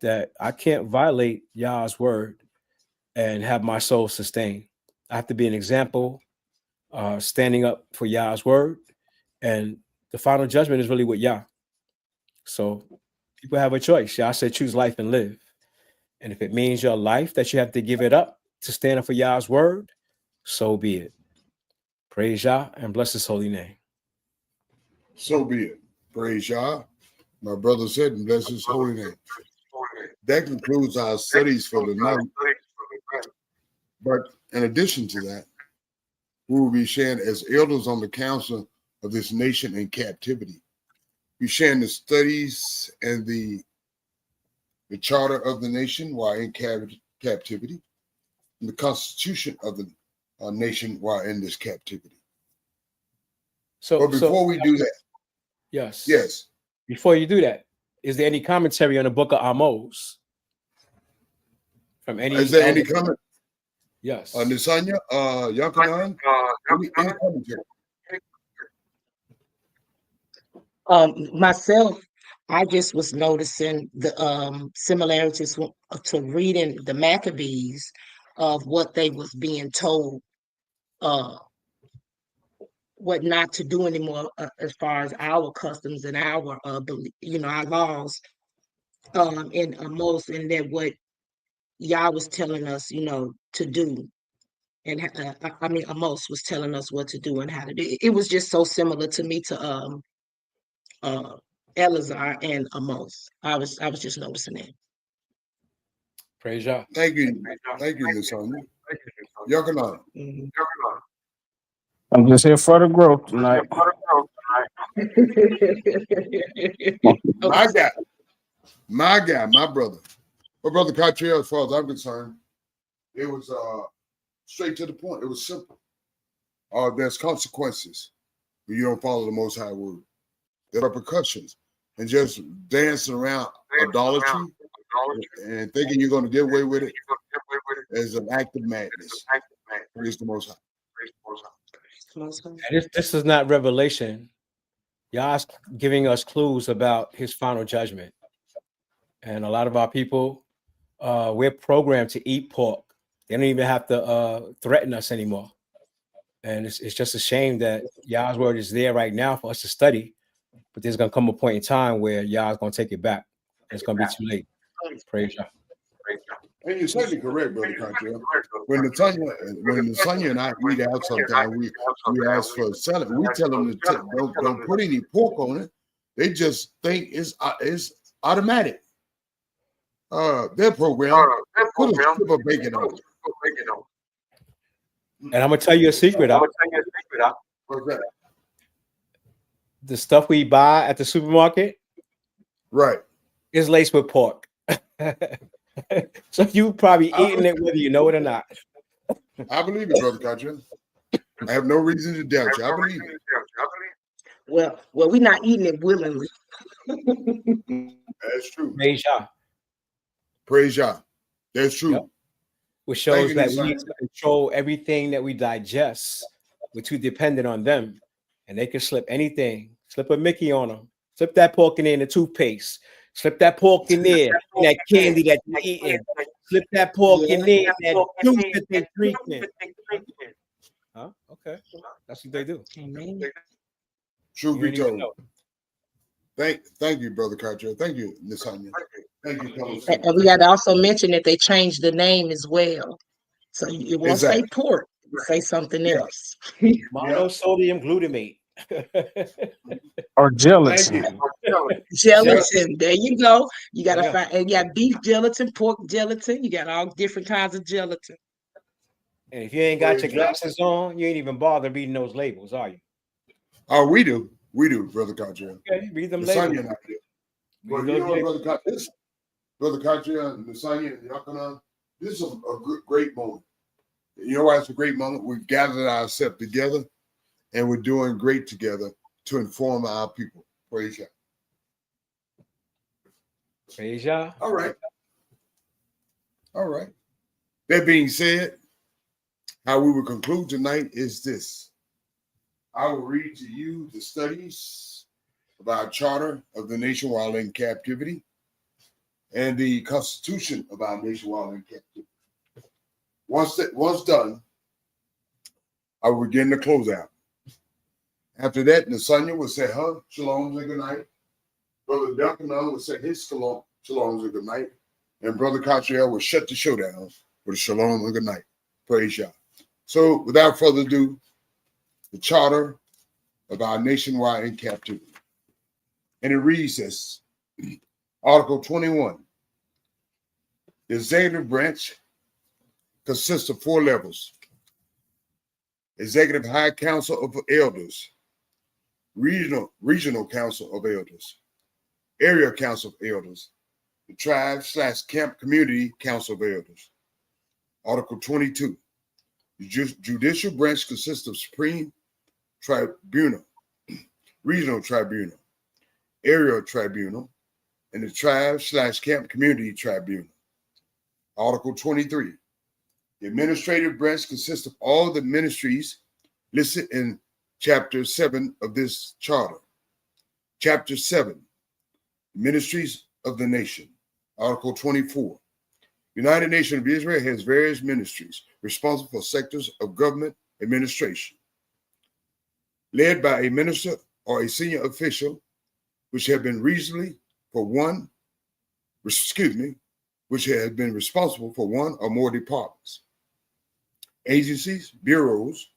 that I can't violate Yah's word and have my soul sustained. I have to be an example, standing up for Yah's word. And the final judgment is really with Yah. So people have a choice. Yah said, choose life and live. And if it means your life that you have to give it up to stand up for Yah's word, so be it. Praise Yah and bless his holy name. So be it. Praise Yah. My brother said, and bless his holy name. That concludes our studies for the night. But in addition to that, we will be sharing as elders on the council of this nation in captivity. We're sharing the studies and the charter of the nation while in captivity, and the constitution of the nation while in this captivity. But before we do that, yes. Before you do that, is there any commentary on the book of Amos? From any? Is there any comment? Yes. Nisanya, Yankanan, any commentary? Myself, I just was noticing the similarities to reading the Maccabees of what they was being told, what not to do anymore as far as our customs and our our laws, in Amos, and that what Yah was telling us, to do. And Amos was telling us what to do and how to do it. It was just so similar to me to Eleazar and Amos. I was just noticing that. Praise Yah. Thank you, Nisanya. Yankanan. I'm just here for the growth tonight. My guy, my brother. My brother Katriel, as far as I'm concerned, it was straight to the point. It was simple. There's consequences when you don't follow the Most High word. There are repercussions. And just dancing around idolatry and thinking you're going to get away with it is an act of madness. Praise the Most High. And this is not revelation. Yah's giving us clues about his final judgment. And a lot of our people, we're programmed to eat pork. They don't even have to threaten us anymore. And it's just a shame that Yah's word is there right now for us to study. But there's going to come a point in time where Yah's going to take it back. It's going to be too late. Praise Yah. And you're certainly correct, Brother Katriel. When Nisanya and I eat out sometimes, we ask for salad. We tell them to don't put any pork on it. They just think it's automatic. Their program put a strip of bacon on it. And I'm going to tell you a secret. What's that? The stuff we buy at the supermarket, right, is laced with pork. So you probably eating it whether you know it or not. I believe it, Brother Katriel. I have no reason to doubt you. I believe it. Well, we're not eating it willingly. That's true. Praise Yah. Praise Yah. That's true. Yep. Which shows that we need to control everything that we digest. We're too dependent on them. And they can slip anything. Slip a Mickey on them. Slip that pork in there in the toothpaste. Slip that pork in there in that candy that you're eating. Slip that pork in there in that juice that they're drinking. Huh? Okay. That's what they do. Truth be told. Thank you, Brother Katriel. Thank you, Nisanya. Thank you, fellas. And we got to also mention that they changed the name as well. So it won't say pork. Say something else. Monosodium glutamate. Or gelatin. Gelatin. There you go. You got to find. And you got beef gelatin, pork gelatin. You got all different kinds of gelatin. And if you ain't got your glasses on, you ain't even bother reading those labels, are you? Oh, we do, Brother Katriel. Okay, read them labels. But you know, Brother Katriel and Nisanya and Yankanan, this is a great moment. You know why it's a great moment? We've gathered ourselves together and we're doing great together to inform our people. Praise Yah. Praise Yah. All right. That being said, how we will conclude tonight is this. I will read to you the studies of our charter of the nation while in captivity and the constitution of our nation while in captivity. Once done, I will begin the closeout. After that, Nisanya will say her shalom and good night. Brother Duncan will say his shalom and good night. And Brother Katriel will shut the show down with a shalom and good night. Praise Yah. So without further ado, the charter of our nation while in captivity. And it reads as Article 21. The executive branch consists of 4 levels: Executive High Council of Elders, Regional Council of Elders, Area Council of Elders, the Tribe/Camp Community Council of Elders. Article 22. The judicial branch consists of Supreme Tribunal, Regional Tribunal, Area Tribunal, and the Tribe/Camp Community Tribunal. Article 23. The administrative branch consists of all the ministries listed in Chapter 7 of this charter. Chapter 7, Ministries of the Nation. Article 24. United Nations of Israel has various ministries responsible for sectors of government administration, led by a minister or a senior official, which have been responsible for one or more departments, agencies, bureaus,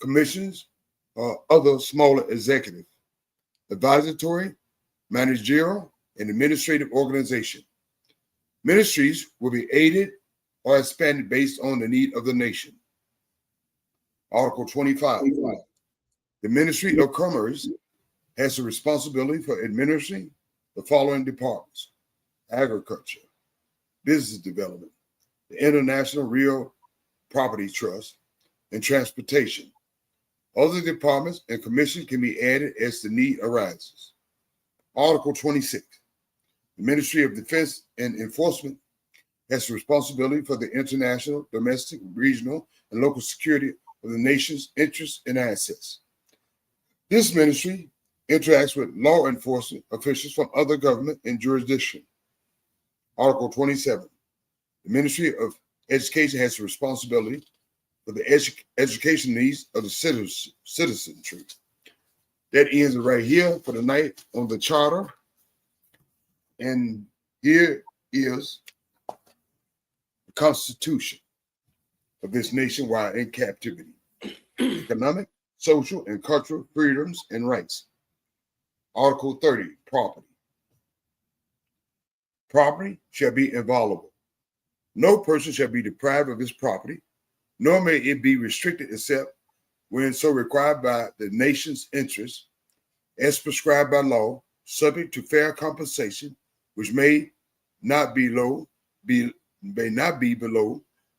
commissions, or other smaller executive, advisory, managerial, and administrative organization. Ministries will be aided or expanded based on the need of the nation. Article 25. The Ministry of Commerce has the responsibility for administering the following departments: agriculture, business development, the International Real Property Trust, and transportation. Other departments and commissions can be added as the need arises. Article 26. The Ministry of Defense and Enforcement has responsibility for the international, domestic, regional, and local security of the nation's interests and assets. This ministry interacts with law enforcement officials from other government and jurisdiction. Article 27. The Ministry of Education has responsibility for the education needs of the citizenry. That ends it right here for the night on the charter. And here is the Constitution of this nation while in captivity. Economic, social, and cultural freedoms and rights. Article 30, property. Property shall be inviolable. No person shall be deprived of his property, nor may it be restricted except when so required by the nation's interests, as prescribed by law, subject to fair compensation, which may not be below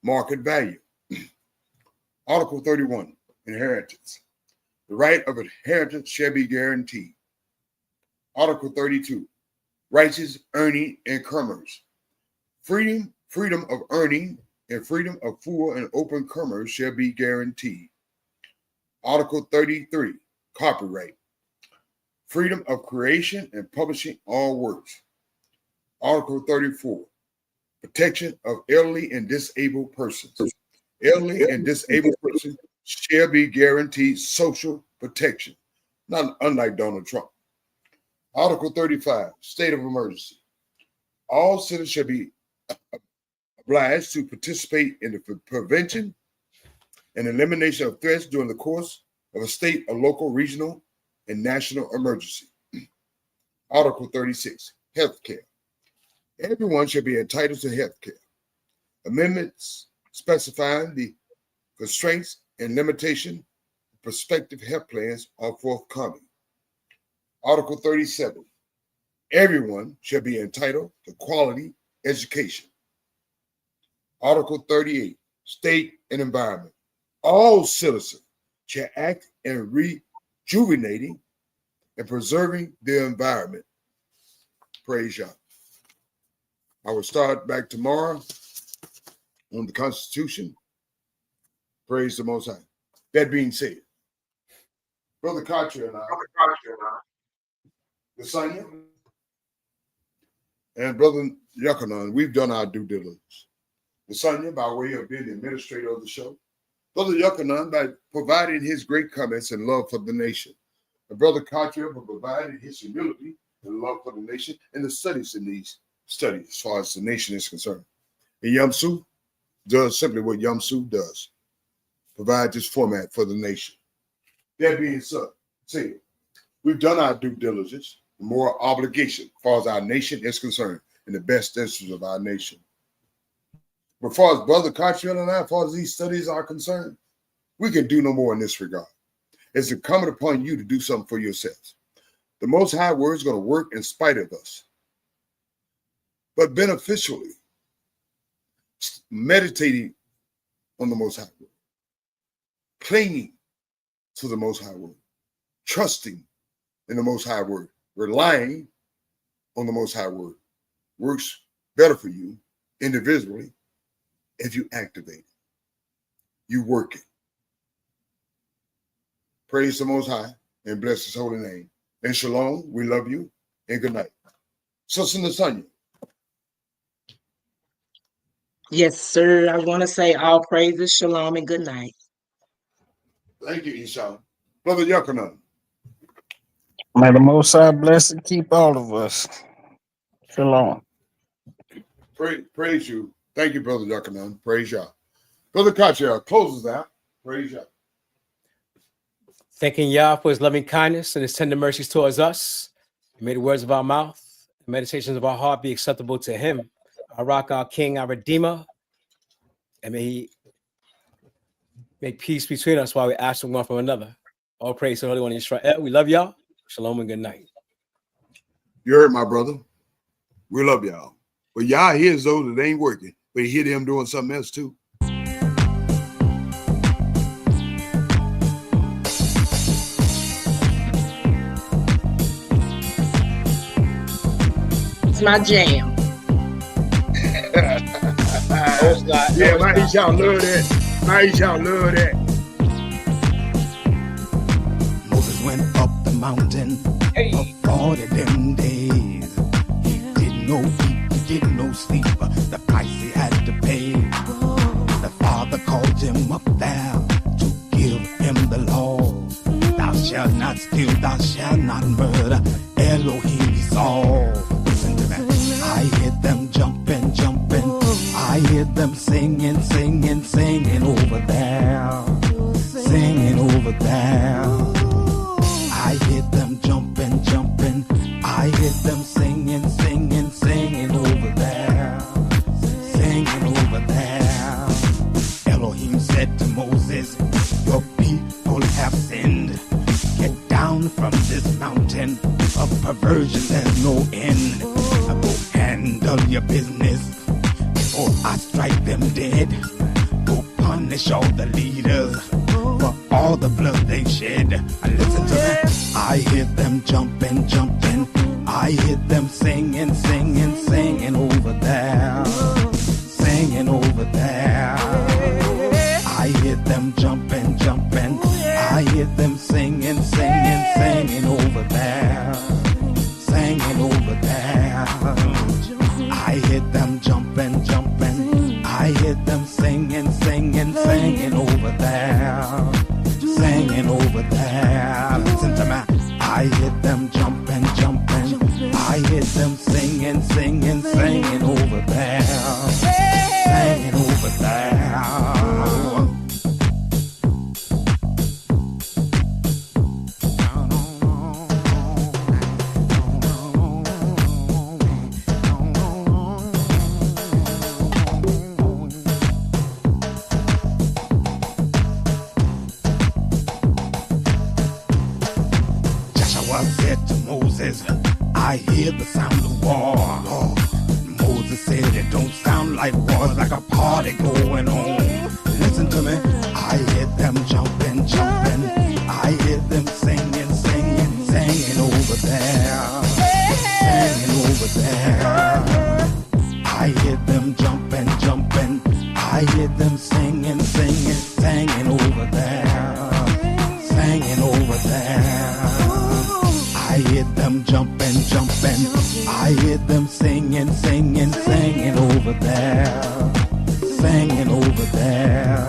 market value. Article 31, inheritance. The right of inheritance shall be guaranteed. Article 32, righteous earning and commerce. Freedom of earning and freedom of full and open commerce shall be guaranteed. Article 33, copyright. Freedom of creation and publishing all works. Article 34, protection of elderly and disabled persons. Elderly and disabled persons shall be guaranteed social protection, not unlike Donald Trump. Article 35, state of emergency. All citizens shall be obliged to participate in the prevention and elimination of threats during the course of a state, or local, regional, and national emergency. Article 36, health care. Everyone shall be entitled to health care. Amendments specifying the constraints and limitation of prospective health plans are forthcoming. Article 37, everyone shall be entitled to quality education. Article 38, state and environment. All citizens shall act in rejuvenating and preserving the environment. Praise Yah. I will start back tomorrow on the Constitution. Praise the Most High. That being said, Brother Katra and I, the Sonia, and Brother Yuccanon, we've done our due diligence. The Sonia, by way of being the administrator of the show. Brother Yuccanon, by providing his great comments and love for the nation. And Brother Katra, for providing his humility and love for the nation and the studies in these studies as far as the nation is concerned. And Yamsu does simply what Yamsu does, provide this format for the nation. That being said, we've done our due diligence, more obligation as far as our nation is concerned, in the best interest of our nation. But as far as Brother Cottrell and I, as far as these studies are concerned, we can do no more in this regard. It's incumbent upon you to do something for yourselves. The Most High Word is going to work in spite of us, but beneficially, meditating on the Most High Word, clinging to the Most High Word, trusting in the Most High Word, relying on the Most High Word works better for you individually if you activate it. You work it. Praise the Most High and bless His holy name. And shalom, we love you, and good night. Sister Natanya. Yes, sir. I want to say all praises, shalom, and good night. Thank you, Esau. Brother Yuckanan. May the Most High bless and keep all of us. Shalom. Praise you. Thank you, Brother Yuckanan. Praise Yah. Brother Kacha closes out. Praise Yah. Thanking Yah for his loving kindness and his tender mercies towards us. May the words of our mouth, the meditations of our heart be acceptable to him, our rock, our king, our redeemer. And may he make peace between us while we ask one from another. All praise to the Holy One in Israel. We love y'all. Shalom and good night. You heard my brother. We love y'all. But y'all hears those that ain't working, but you hear them doing something else too. It's my jam. Yeah, my y'all love that. My y'all love that. Moses went up the mountain for 40 them days. He didn't know eat, he didn't know sleep. The price he had to pay. The Father called him up there to give him the law. Thou shalt not steal, thou shalt not murder. Elohim he saw. Listen to that. I hear them jumping, jumping. I hear them singing, singing, singing over there. Singing over there. I hear them jumping, jumping. I hear them singing, singing, singing over there. Singing over there. Elohim said to Moses, your people have sinned. Get down from this mountain of perversion, there's no end. Go handle your business before I strike them dead. Go punish all the leaders for all the blood they shed. Listen to that. I hear them jumping, jumping. I hear them singing, singing, singing over there. Singing over there. I hear them jumping, jumping. I hear them singing, singing, singing over there. Singing over there. I hear them jumping, jumping. I hear them singing, singing, singing over there. Singing over there. Listen to me. I hear them jumping, jumping. I hear them singing, singing, singing over there. Singing over there. Said to Moses, I hear the sound of war. Moses said it don't sound like war, it's like a party going on. Listen to me, I hear them jumping, jumping. I hear them singing, singing, singing over there. Singing over there. I hear them jumping, jumping. I hear them singing, singing, singing over there. Singing over there. I hear them jumping, jumping. I hear them singing, singing, singing over there. Singing over there.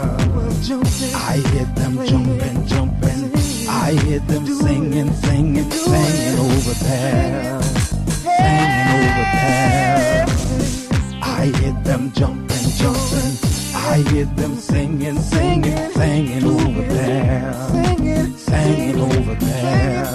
I hear them jumping, jumping. I hear them singing, singing, singing over there. Singing over there. I hear them jumping, jumping. I hear them singing, singing, singing over there. Singing over there.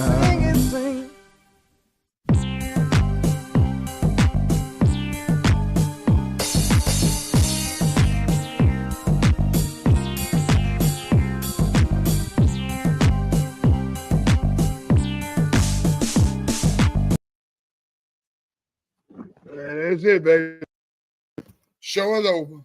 That's it, baby. Show is over.